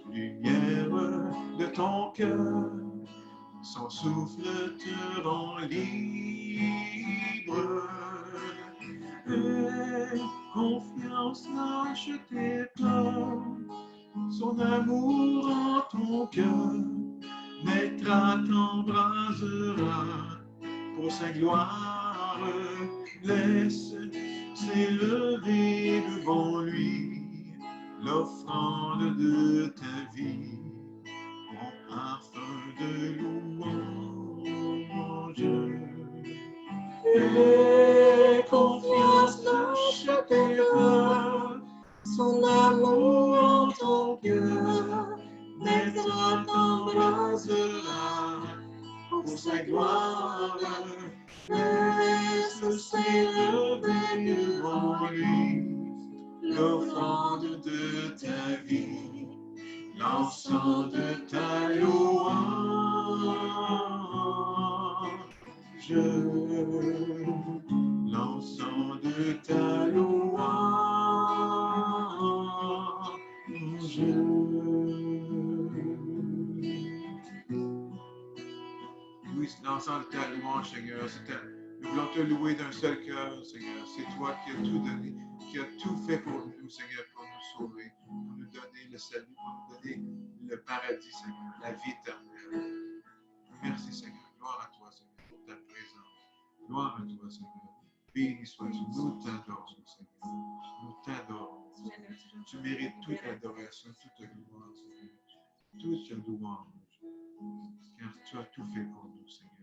lumière de ton cœur, son souffle te rend libre. Aie confiance, lâche tes peurs, son amour en ton cœur naîtra, t'embrasera pour sa gloire. Laisse s'élever devant lui l'offrande de ta vie, en parfum de louange. Aie confiance, lâche tes peurs, son amour en ton cœur naîtra, t'embrasera pour sa gloire. Laisse s'élever devant lui l'offrande de ta vie, l'encens de ta louange, l'encens de ta louange. Oui, l'encens de ta louange, Seigneur. Nous voulons te louer d'un seul cœur, Seigneur. C'est toi qui as tout donné, qui as tout fait pour nous, Seigneur, pour nous sauver, pour nous donner le salut, pour nous donner le paradis, Seigneur, la vie éternelle. Merci, Seigneur. Gloire à toi, Seigneur, pour ta présence. Gloire à toi, Seigneur. Béni sois-tu. Nous t'adorons, Seigneur. Nous t'adorons. Tu mérites toute adoration, toute gloire, Seigneur. Toute louange. Car tu as tout fait pour nous, Seigneur.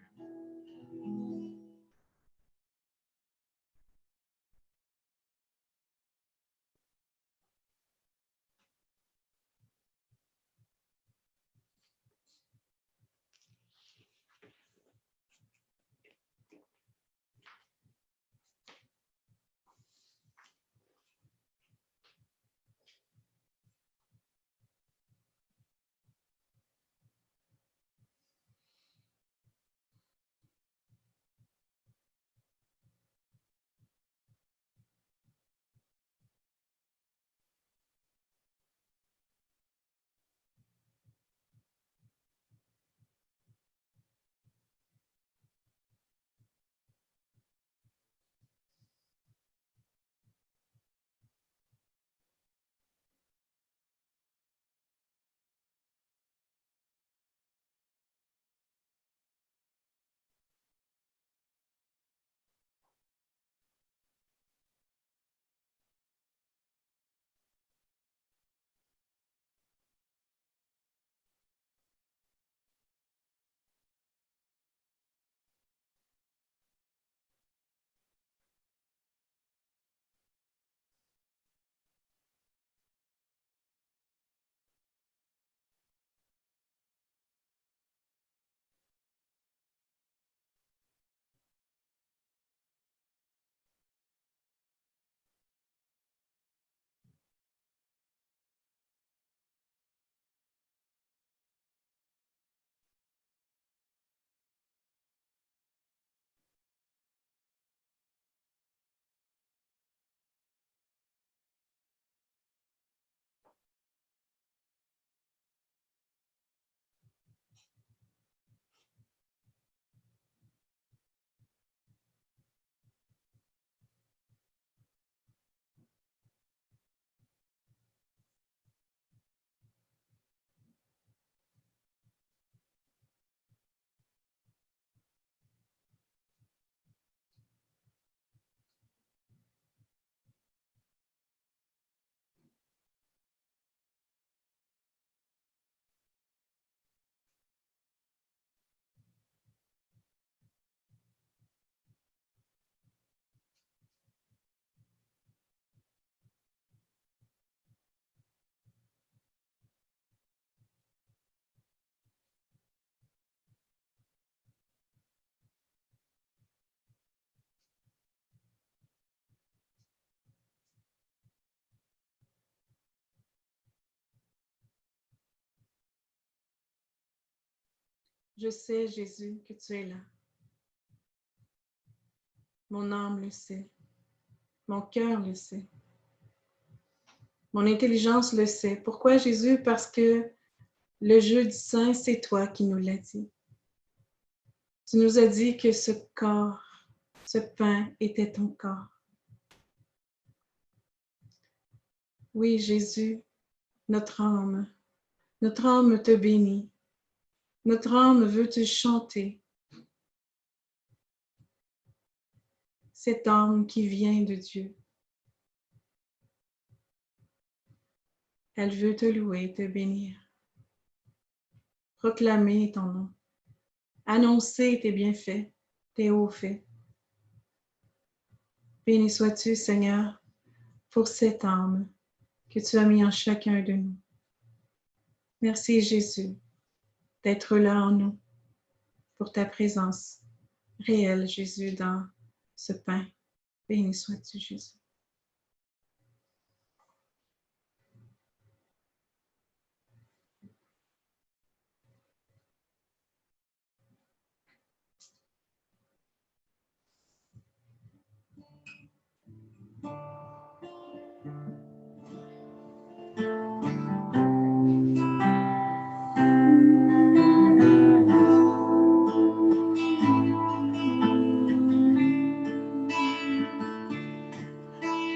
Je sais, Jésus, que tu es là. Mon âme le sait. Mon cœur le sait. Mon intelligence le sait. Pourquoi, Jésus? Parce que le jeudi saint, c'est toi qui nous l'as dit. Tu nous as dit que ce corps, ce pain était ton corps. Oui, Jésus, notre âme te bénit. Notre âme veut te chanter. Cette âme qui vient de Dieu. Elle veut te louer, te bénir. Proclamer ton nom. Annoncer tes bienfaits, tes hauts faits. Béni sois-tu, Seigneur, pour cette âme que tu as mis en chacun de nous. Merci, Jésus, d'être là en nous, pour ta présence réelle, Jésus, dans ce pain. Béni sois-tu, Jésus.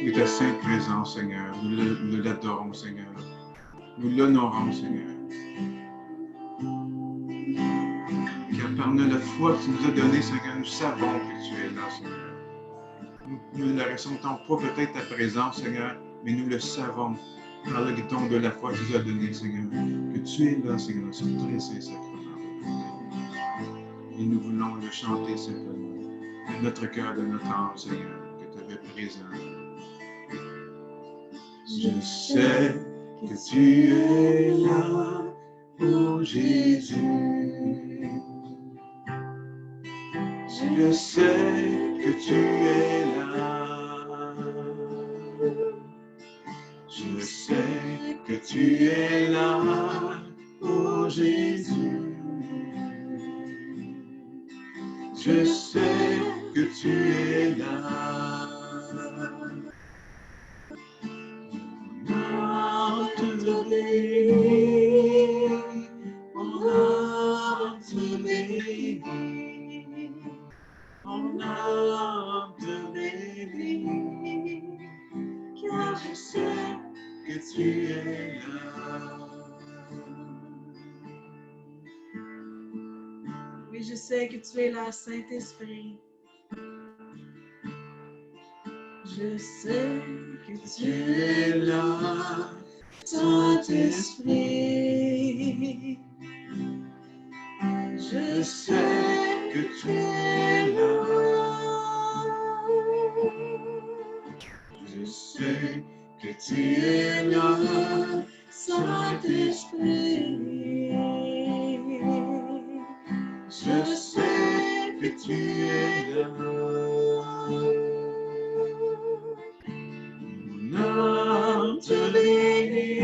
Et ta sainte présence, Seigneur, nous l'adorons, Seigneur. Nous l'honorons, Seigneur. Car par la foi que tu nous as donnée, Seigneur, nous savons que tu es là, Seigneur. Nous ne ressentons pas peut-être ta présence, Seigneur, mais nous le savons par le don de la foi que tu nous as donnée, Seigneur, que tu es là, Seigneur, dans ce très saint sacrement. Et nous voulons le chanter simplement de notre cœur, de notre âme, Seigneur, que tu avais présent. Je sais que tu es là, oh Jésus. Je sais que tu es là. Je sais que tu es là, oh Jésus. Je sais que tu es là. On te bénit, on te bénit, on te bénit, car je sais que tu es là. Oui, je sais que tu es là, Saint-Esprit. Je sais que tu es là, Saint-Esprit. Je sais que tu es là. Je sais que tu es là, Saint-Esprit. Je sais que tu es là. Mon âme te bénit,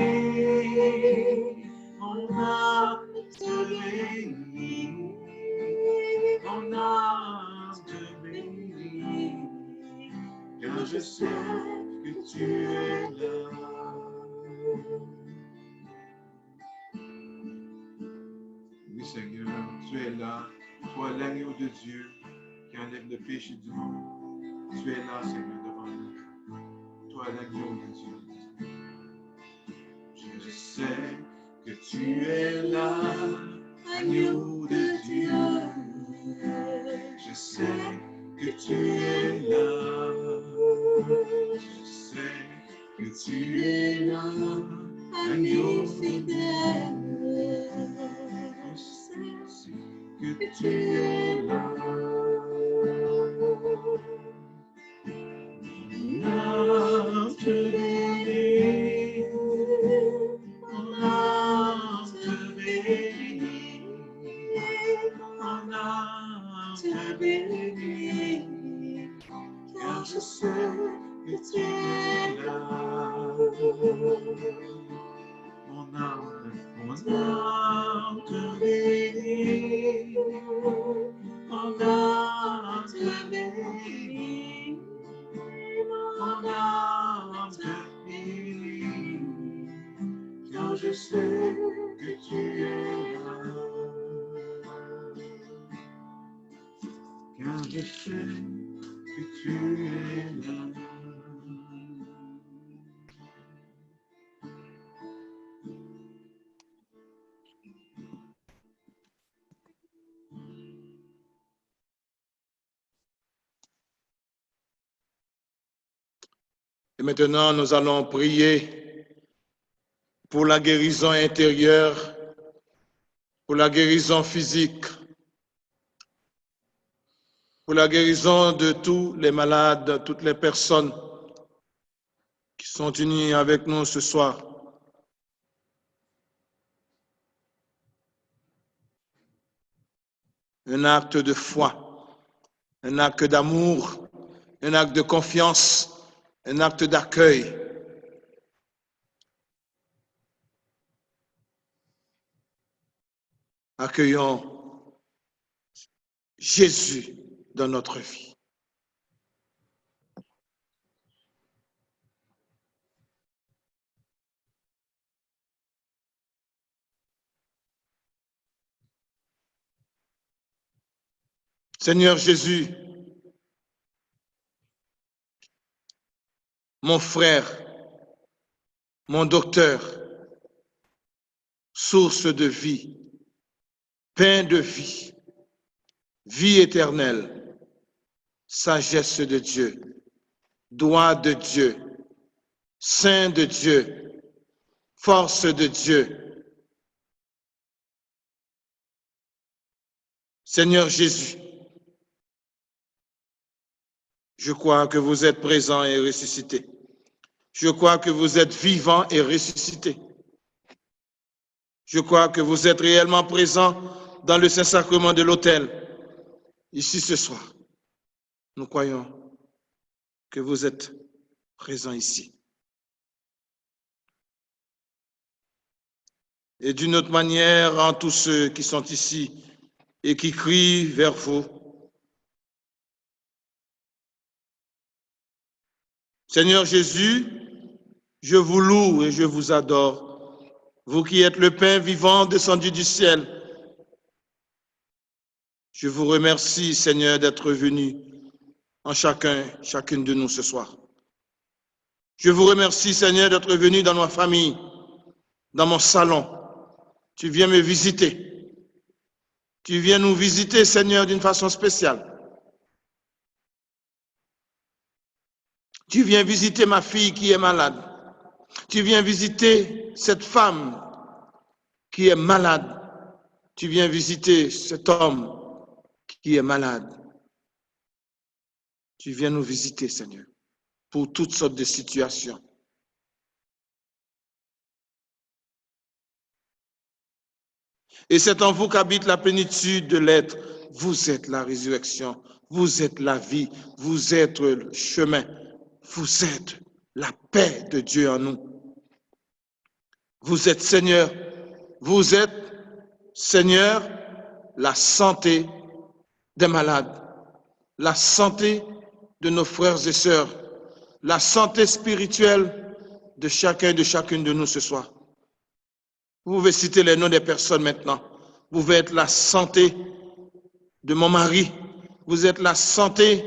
mon âme te bénit, mon âme te bénit, car je sais que tu es là. Oui, Seigneur, tu es là, toi l'agneau de Dieu qui enlève le péché du monde. Tu es là, Seigneur, devant nous. Toi l'agneau de Dieu. Je sais que tu es là, agneau de Dieu. Je sais que tu es là. Je sais que tu es là, agneau fidèle. Je sais que tu es là. Mon âme te bénit, mon âme te bénit, mon âme te bénit, car je sais que tu es là. mon âme te bénit, mon âme te bénit, mon âme te bénit, car je sais que tu es là. Car je sais que tu es là. Et maintenant, nous allons prier pour la guérison intérieure, pour la guérison physique, pour la guérison de tous les malades, toutes les personnes qui sont unies avec nous ce soir. Un acte de foi, un acte d'amour, un acte de confiance, un acte d'accueil. Accueillons Jésus dans notre vie. Seigneur Jésus, mon frère, mon docteur, source de vie, pain de vie, vie éternelle, sagesse de Dieu, droit de Dieu, saint de Dieu, force de Dieu. Seigneur Jésus, je crois que vous êtes présent et ressuscité. Je crois que vous êtes vivant et ressuscité. Je crois que vous êtes réellement présent dans le Saint-Sacrement de l'autel, ici ce soir. Nous croyons que vous êtes présent ici. Et d'une autre manière, en tous ceux qui sont ici et qui crient vers vous, Seigneur Jésus, je vous loue et je vous adore, vous qui êtes le pain vivant descendu du ciel. Je vous remercie, Seigneur, d'être venu en chacune de nous ce soir. Je vous remercie, Seigneur, d'être venu dans ma famille, dans mon salon. Tu viens me visiter. Tu viens nous visiter, Seigneur, d'une façon spéciale. Tu viens visiter ma fille qui est malade. Tu viens visiter cette femme qui est malade. Tu viens visiter cet homme qui est malade. Tu viens nous visiter, Seigneur, pour toutes sortes de situations. Et c'est en vous qu'habite la plénitude de l'être. Vous êtes la résurrection, vous êtes la vie, vous êtes le chemin, vous êtes la paix de Dieu en nous. Vous êtes Seigneur, la santé des malades, la santé de nos frères et sœurs, la santé spirituelle de chacun et de chacune de nous ce soir. Vous pouvez citer les noms des personnes maintenant. Vous pouvez être la santé de mon mari. Vous êtes la santé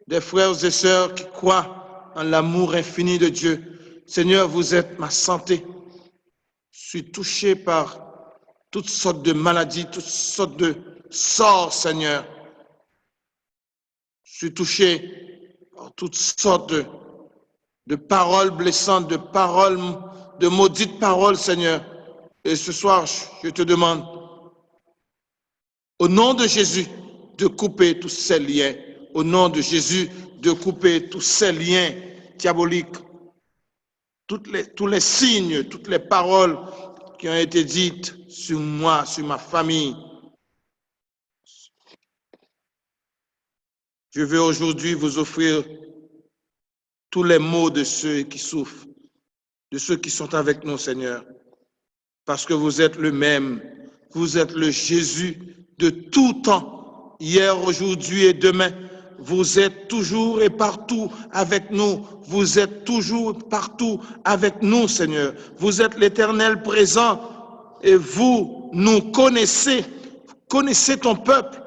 des frères et sœurs qui croient en l'amour infini de Dieu. Seigneur, vous êtes ma santé. Je suis touché par toutes sortes de maladies, toutes sortes de sorts, Seigneur. Je suis touché par toutes sortes de paroles blessantes, de maudites paroles, Seigneur. Et ce soir, je te demande, au nom de Jésus, de couper tous ces liens. Au nom de Jésus, de couper tous ces liens diaboliques. Tous les signes, toutes les paroles qui ont été dites sur moi, sur ma famille. Je veux aujourd'hui vous offrir tous les maux de ceux qui souffrent, de ceux qui sont avec nous, Seigneur. parce que vous êtes le même. Vous êtes le Jésus de tout temps, hier, aujourd'hui et demain. Vous êtes toujours et partout avec nous. Vous êtes toujours partout avec nous, Seigneur. Vous êtes l'Éternel présent et vous nous connaissez. Vous connaissez ton peuple.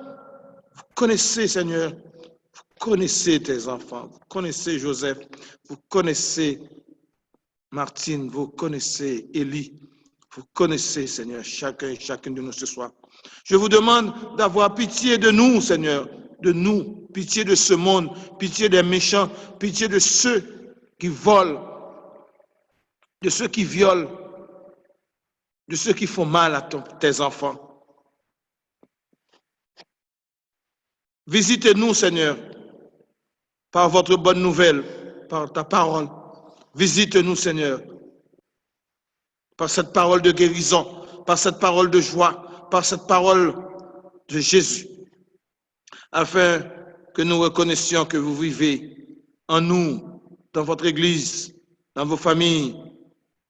Vous connaissez, Seigneur. Vous connaissez tes enfants. Vous connaissez Joseph. Vous connaissez Martine. Vous connaissez Élie. Vous connaissez, Seigneur, chacun et chacune de nous ce soir. Je vous demande d'avoir pitié de nous, Seigneur, de nous, pitié de ce monde, pitié des méchants, pitié de ceux qui volent, de ceux qui violent, de ceux qui font mal à tes enfants. Visitez-nous, Seigneur, par votre bonne nouvelle, par ta parole. Visite-nous, Seigneur, par cette parole de guérison, par cette parole de joie, par cette parole de Jésus, afin que nous reconnaissions que vous vivez en nous, dans votre Église, dans vos familles.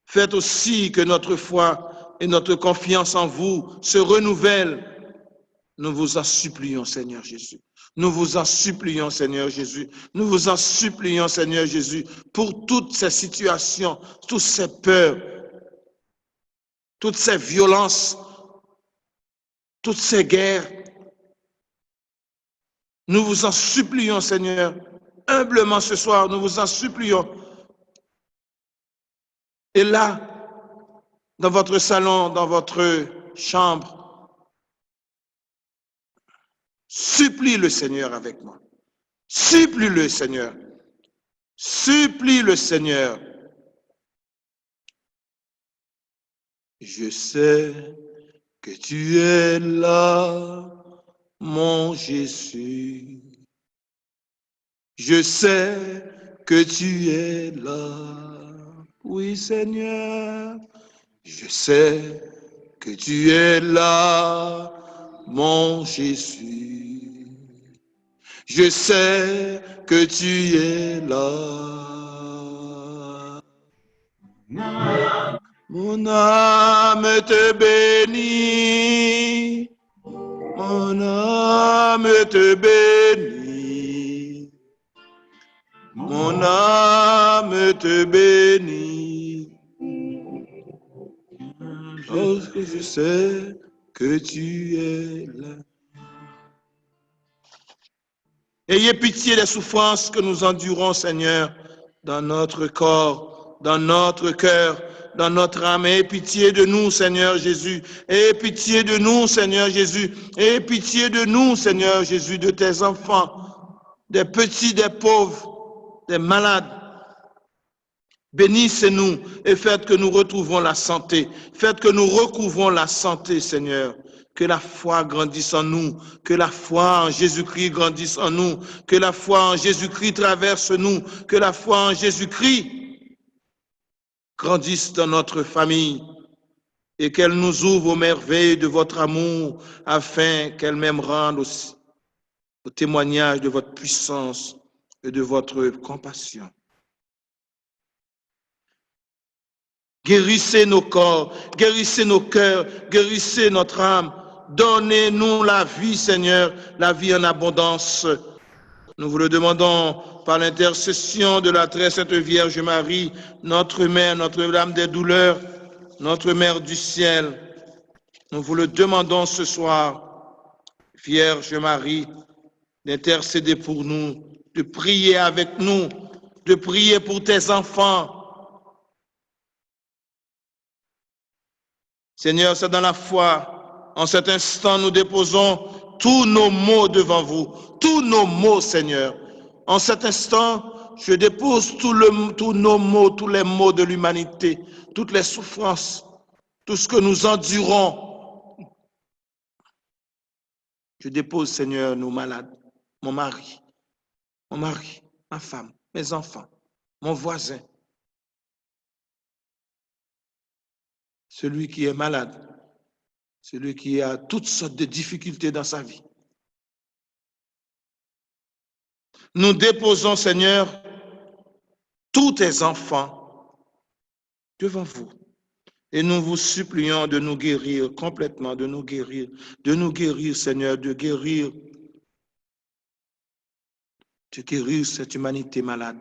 Faites aussi que notre foi et notre confiance en vous se renouvellent. Nous vous en supplions, Seigneur Jésus. Nous vous en supplions, Seigneur Jésus. Nous vous en supplions, Seigneur Jésus, pour toutes ces situations, toutes ces peurs, toutes ces violences, toutes ces guerres. Nous vous en supplions, Seigneur, humblement ce soir, nous vous en supplions. Et là, dans votre salon, dans votre chambre, supplie le Seigneur avec moi. Supplie le Seigneur. Supplie le Seigneur. Je sais que tu es là, mon Jésus. Je sais que tu es là. Oui, Seigneur. Je sais que tu es là, mon Jésus. Je sais que tu es là. Mon âme te bénit. Mon âme te bénit. Mon âme te bénit. Parce que je sais que tu es là. Ayez pitié des souffrances que nous endurons, Seigneur, dans notre corps, dans notre cœur, dans notre âme. Ayez pitié de nous, Seigneur Jésus. Ayez pitié de nous, Seigneur Jésus. Ayez pitié de nous, Seigneur Jésus, de tes enfants, des petits, des pauvres, des malades. Bénissez-nous et faites que nous retrouvons la santé. Faites que nous recouvrons la santé, Seigneur. Que la foi grandisse en nous, que la foi en Jésus-Christ grandisse en nous, que la foi en Jésus-Christ traverse nous, que la foi en Jésus-Christ grandisse dans notre famille et qu'elle nous ouvre aux merveilles de votre amour afin qu'elle même rende aussi au témoignage de votre puissance et de votre compassion. Guérissez nos corps, guérissez nos cœurs, guérissez notre âme. Donnez-nous la vie, Seigneur, la vie en abondance. Nous vous le demandons par l'intercession de la très sainte Vierge Marie, notre Mère, notre Dame des douleurs, notre Mère du ciel. Nous vous le demandons ce soir, Vierge Marie, d'intercéder pour nous, de prier avec nous, de prier pour tes enfants. Seigneur, c'est dans la foi. En cet instant, nous déposons tous nos maux devant vous, tous nos maux, Seigneur. En cet instant, je dépose tous nos maux, tous les maux de l'humanité, toutes les souffrances, tout ce que nous endurons. Je dépose, Seigneur, nos malades, mon mari, ma femme, mes enfants, mon voisin, celui qui est malade, celui qui a toutes sortes de difficultés dans sa vie. Nous déposons, Seigneur, tous tes enfants devant vous. Et nous vous supplions de nous guérir complètement, de nous guérir, Seigneur, de guérir cette humanité malade,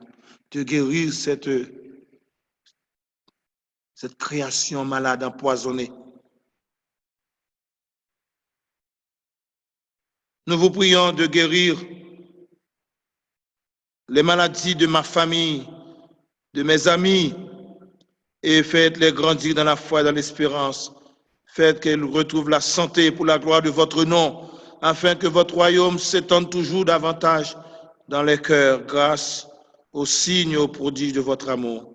de guérir cette création malade, empoisonnée. Nous vous prions de guérir les maladies de ma famille, de mes amis, et faites-les grandir dans la foi et dans l'espérance. Faites qu'elles retrouvent la santé pour la gloire de votre nom, afin que votre royaume s'étende toujours davantage dans les cœurs, grâce aux signes et aux prodiges de votre amour.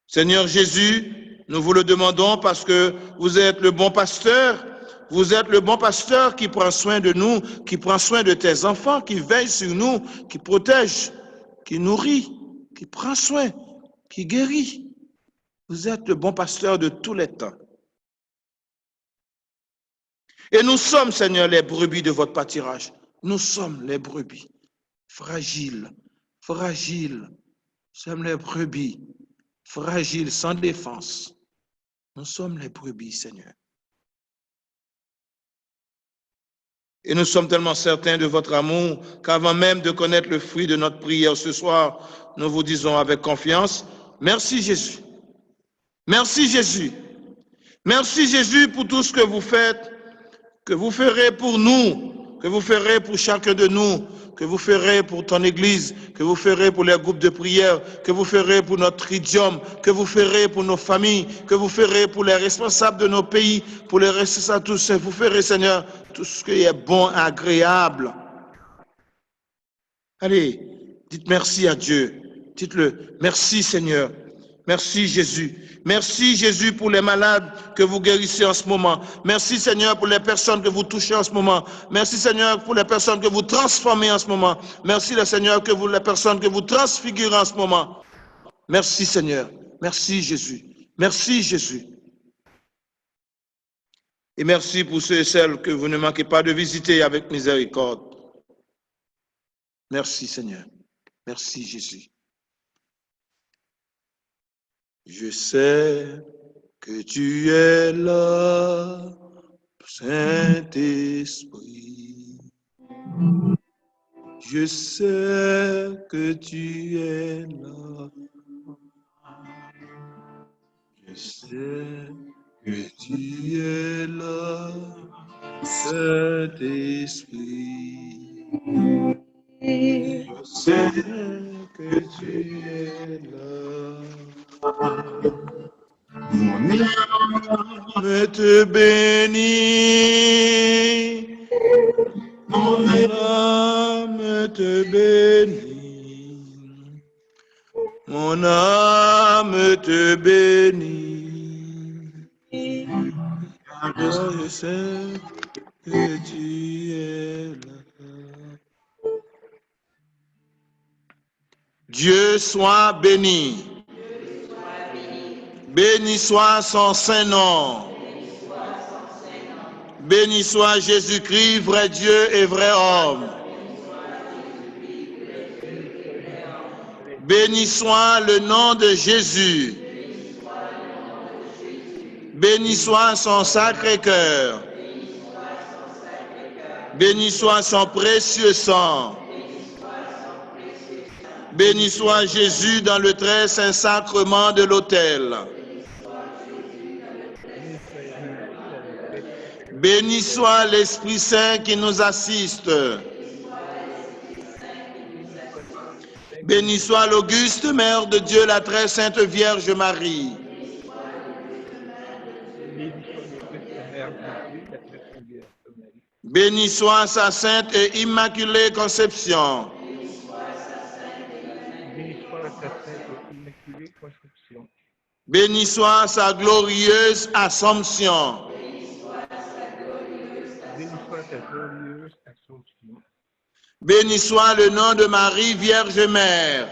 Seigneur Jésus, nous vous le demandons parce que vous êtes le bon pasteur. Vous êtes le bon pasteur qui prend soin de nous, qui prend soin de tes enfants, qui veille sur nous, qui protège, qui nourrit, qui prend soin, qui guérit. Vous êtes le bon pasteur de tous les temps. Et nous sommes, Seigneur, les brebis de votre pâturage. Nous sommes les brebis, fragiles. Nous sommes les brebis, fragiles, sans défense. Nous sommes les brebis, Seigneur. Et nous sommes tellement certains de votre amour qu'avant même de connaître le fruit de notre prière ce soir, nous vous disons avec confiance, merci Jésus. Merci Jésus. Merci Jésus pour tout ce que vous faites, que vous ferez pour nous, que vous ferez pour chacun de nous, que vous ferez pour ton Église, que vous ferez pour les groupes de prière, que vous ferez pour notre idiome, que vous ferez pour nos familles, que vous ferez pour les responsables de nos pays, pour les responsables tous. Vous ferez, Seigneur, tout ce qui est bon, agréable. Allez, dites merci à Dieu. Dites-le, merci Seigneur. Merci Jésus. Merci Jésus pour les malades que vous guérissez en ce moment. Merci Seigneur pour les personnes que vous touchez en ce moment. Merci Seigneur pour les personnes que vous transformez en ce moment. Merci le Seigneur pour les personnes que vous transfigurez en ce moment. Merci Seigneur. Merci Jésus. Merci Jésus. Et merci pour ceux et celles que vous ne manquez pas de visiter avec miséricorde. Merci Seigneur. Merci Jésus. Je sais que tu es là, Saint-Esprit. Je sais que tu es là. Je sais que tu es là, Saint-Esprit. Je sais que tu es là. Mon âme te bénit, mon âme te bénit, mon âme te bénit. Car je sais que tu es là. Dieu soit béni. Béni soit son saint nom. Béni soit Jésus-Christ, vrai Dieu et vrai homme. Béni soit le nom de Jésus. Béni soit son sacré cœur. Béni soit son précieux sang. Béni soit Jésus dans le très saint sacrement de l'autel. Béni soit l'Esprit Saint qui nous assiste. Béni soit l'auguste Mère de Dieu, la très sainte Vierge Marie. Béni soit sa sainte et immaculée conception. Béni soit sa glorieuse assomption. Béni soit le nom de Marie, Vierge Mère.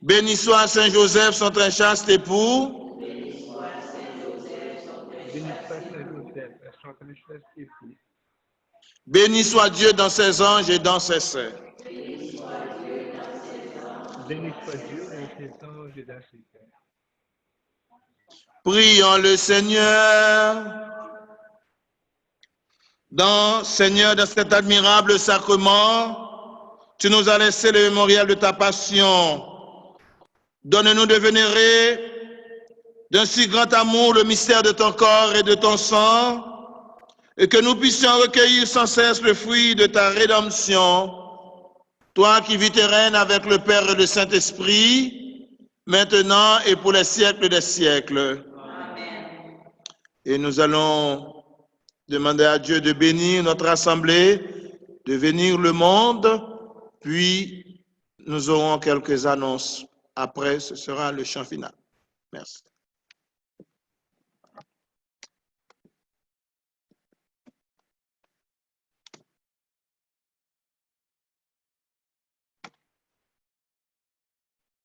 Béni soit Saint Joseph, son très chaste époux. Béni soit Dieu dans ses anges et dans ses saints. Béni soit Dieu dans ses anges et dans ses cœurs. Prions le Seigneur. Seigneur, dans cet admirable sacrement, tu nous as laissé le mémorial de ta passion. Donne-nous de vénérer d'un si grand amour le mystère de ton corps et de ton sang, et que nous puissions recueillir sans cesse le fruit de ta rédemption, toi qui vis et règnes avec le Père et le Saint-Esprit, maintenant et pour les siècles des siècles. Amen. Et nous allons demander à Dieu de bénir notre assemblée, de bénir le monde, puis nous aurons quelques annonces. Après, ce sera le chant final. Merci.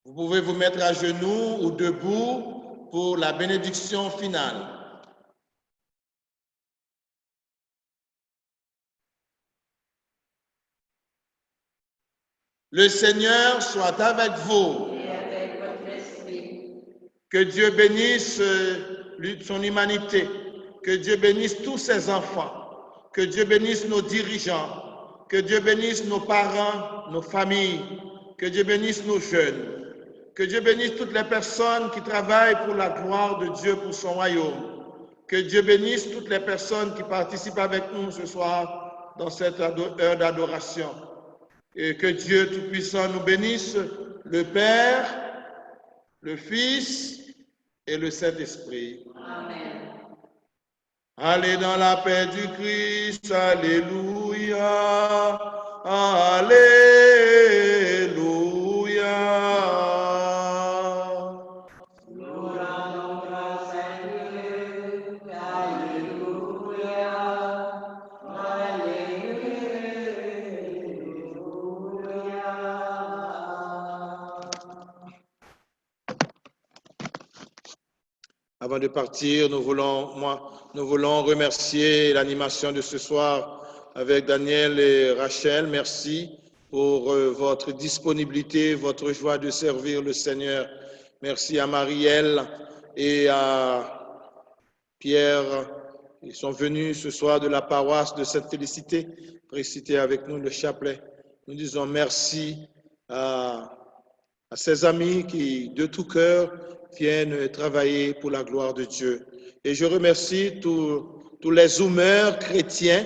Vous pouvez vous mettre à genoux ou debout pour la bénédiction finale. Le Seigneur soit avec vous. Et avec votre esprit. Que Dieu bénisse son humanité. Que Dieu bénisse tous ses enfants. Que Dieu bénisse nos dirigeants. Que Dieu bénisse nos parents, nos familles. Que Dieu bénisse nos jeunes. Que Dieu bénisse toutes les personnes qui travaillent pour la gloire de Dieu, pour son royaume. Que Dieu bénisse toutes les personnes qui participent avec nous ce soir dans cette heure d'adoration. Et que Dieu Tout-Puissant nous bénisse, le Père, le Fils et le Saint-Esprit. Amen. Allez dans la paix du Christ, alléluia, alléluia. Avant de partir, nous voulons remercier l'animation de ce soir avec Daniel et Rachel. Merci pour votre disponibilité, votre joie de servir le Seigneur. Merci à Marielle et à Pierre. Ils sont venus ce soir de la paroisse de Sainte-Félicité, réciter avec nous le chapelet. Nous disons merci à ces amis qui, de tout cœur, viennent travailler pour la gloire de Dieu. Et je remercie tous les zoomers chrétiens,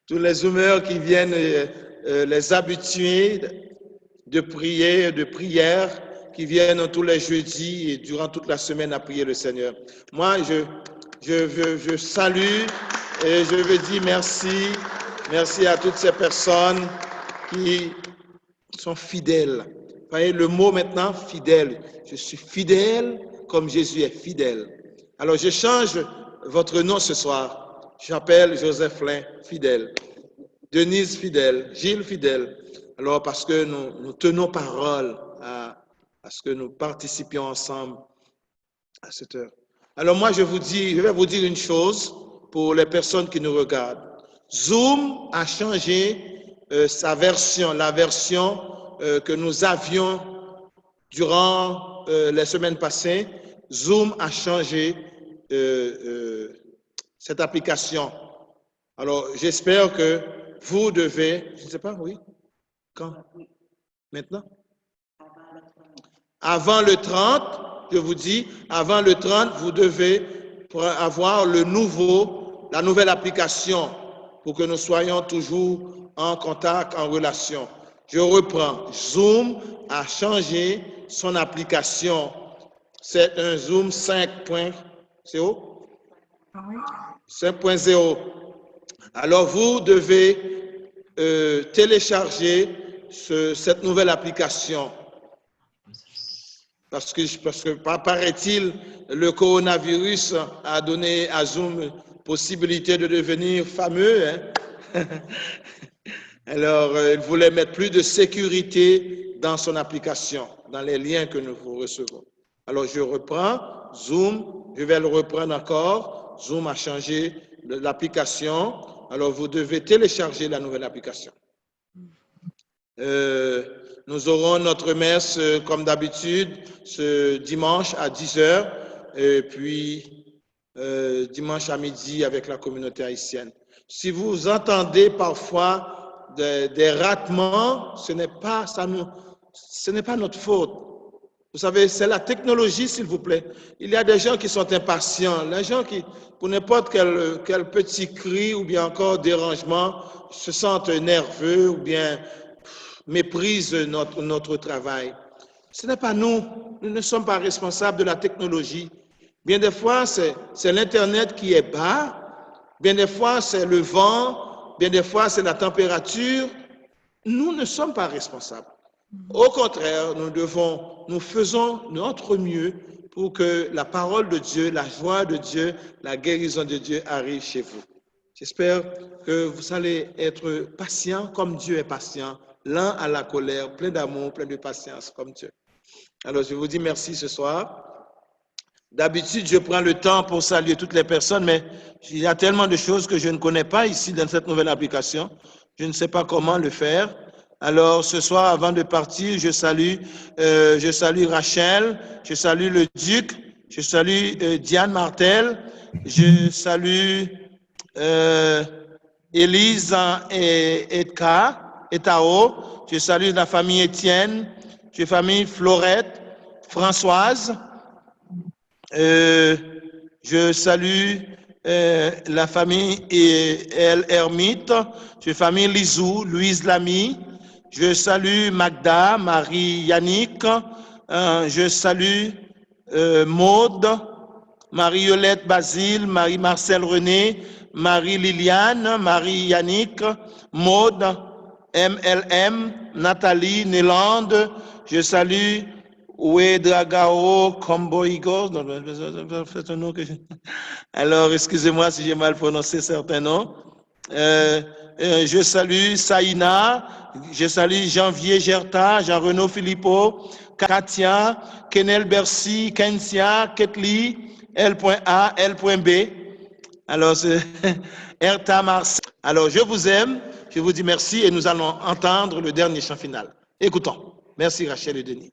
tous les zoomers qui viennent les habitués de prier, de prière, qui viennent tous les jeudis et durant toute la semaine à prier le Seigneur. Moi, je salue et je veux dire merci. Merci à toutes ces personnes qui sont fidèles. Vous voyez le mot maintenant, fidèle. Je suis fidèle comme Jésus est fidèle. Alors, je change votre nom ce soir. J'appelle Joseph Lin, fidèle. Denise, fidèle. Gilles, fidèle. Alors, parce que nous tenons parole à ce que nous participions ensemble à cette heure. Alors, moi, je vais vous dire une chose pour les personnes qui nous regardent. Zoom a changé sa version, la version que nous avions durant les semaines passées. Zoom a changé cette application. Alors, j'espère que vous devez, je ne sais pas, oui, quand? Maintenant? Avant le 30, je vous dis, avant le 30, vous devez avoir la nouvelle application pour que nous soyons toujours en contact, en relation. Je reprends. Zoom a changé son application. C'est un Zoom 5.0. Alors, vous devez télécharger cette nouvelle application. Parce que paraît-il, le coronavirus a donné à Zoom possibilité de devenir fameux. Hein? Alors, il voulait mettre plus de sécurité dans son application, dans les liens que nous vous recevons. Alors, je reprends Zoom, je vais le reprendre encore. Zoom a changé l'application. Alors, vous devez télécharger la nouvelle application. Nous Nous aurons notre messe comme d'habitude ce dimanche à 10h et puis dimanche à midi avec la communauté haïtienne. Si vous entendez parfois des ratements, ce n'est pas notre faute. Vous savez, c'est la technologie, s'il vous plaît. Il y a des gens qui sont impatients, les gens qui, pour n'importe quel petit cri ou bien encore dérangement, se sentent nerveux ou bien méprisent notre travail. Ce n'est pas nous. Nous ne sommes pas responsables de la technologie. Bien des fois, c'est l'Internet qui est bas. Bien des fois, c'est le vent. Bien des fois, c'est la température. Nous ne sommes pas responsables. Au contraire, nous faisons notre mieux pour que la parole de Dieu, la joie de Dieu, la guérison de Dieu arrive chez vous. J'espère que vous allez être patients comme Dieu est patient, lent à la colère, plein d'amour, plein de patience comme Dieu. Alors, je vous dis merci ce soir. D'habitude, je prends le temps pour saluer toutes les personnes, mais il y a tellement de choses que je ne connais pas ici dans cette nouvelle application. Je ne sais pas comment le faire. Alors, ce soir, avant de partir, je salue Rachel, je salue le Duc, je salue Diane Martel, je salue Élise et Etao, je salue la famille Étienne, je salue Florette, Françoise, je salue la famille Hermite, je famille Lizou, Louise Lamy, je salue Magda, Marie Yannick, je salue Maude, Marie-Yolette Basile, Marie-Marcel René, Marie-Liliane, Marie-Yannick, Maude, MLM, Nathalie, Nélande, je salue Ouedragao Komboigo. Alors, excusez-moi si j'ai mal prononcé certains noms. Je salue Saïna, je salue Janvier Gerta, Jean-Renaud Philippot, Katia, Kenel Bercy, Kensia, Ketli, L.A, L.B. Alors, c'est Erta Marseille. Alors, je vous aime, je vous dis merci et nous allons entendre le dernier chant final. Écoutons. Merci Rachel et Denis.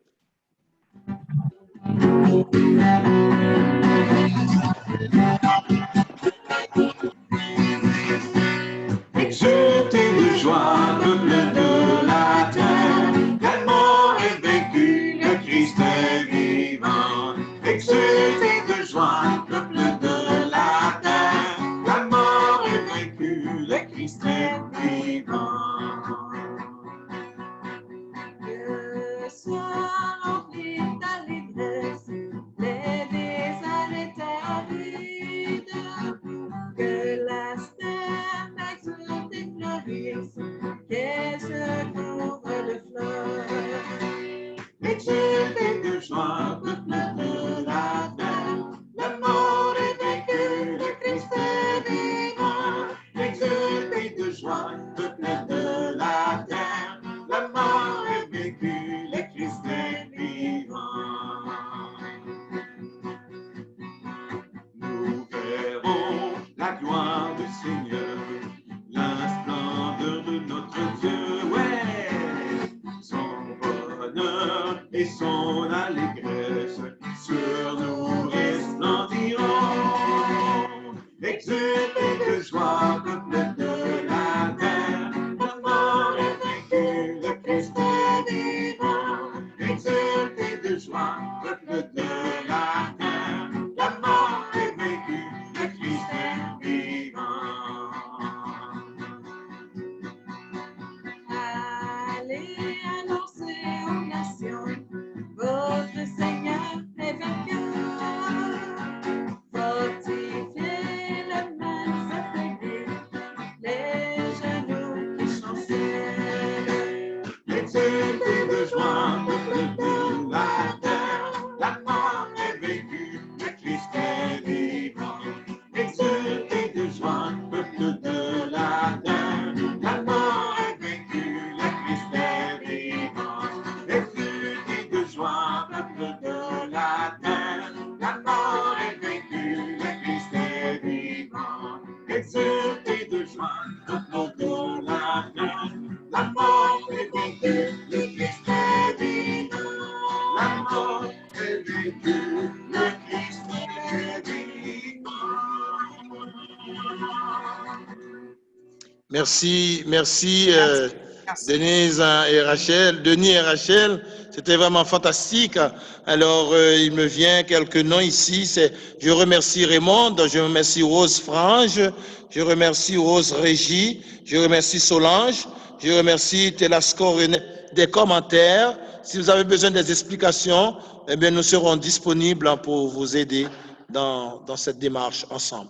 Exultez de joie, peuple de la terre, la mort est vaincue, le Christ est vivant. Exultez de joie, peuple de la terre, la mort est vaincue, le Christ est vivant. Que soit rempli d'allégresse, les déserts étaient que la sterne exulte et fleurisse, qu'elle se couvre de fleurs. Exultez de joie, peuple de la terre, la mort est vaincue, le Christ est vivant. Exultez de joie, peuple de la terre, la mort est vaincue, le Christ est vivant. Nous verrons la gloire du Seigneur, la splendeur de notre Dieu, ouais, son bonheur et son allégresse sur nous resplendiront. Exultez de joie, peuple de la terre, la mort est vaincue, le Christ est vivant. Exultez de joie, peuple de la terre, la mort est vaincue, le Christ est vivant. Allez annoncer aux nations, votre Seigneur est vainqueur. Fortifiez le mal s'affaiblit, les genoux qui chancellent. Exultez de joie, peuple de la terre, la mort est vaincue, le Christ est vivant. Exultez de joie, peuple de la terre, la mort est vaincue, le Christ est vivant. Exultez de joie, peuple de la terre, la mort est vaincue, le Christ est vivant. Exultez de joie, peuple de la terre, la mort est vaincue, le Christ est Merci, Denise et Rachel, Denis et Rachel. C'était vraiment fantastique. Alors, il me vient quelques noms ici. Je remercie Raymond, je remercie Rose Frange, je remercie Rose Régie, je remercie Solange, je remercie Télasco René des commentaires. Si vous avez besoin des explications, eh bien, nous serons disponibles pour vous aider dans cette démarche ensemble.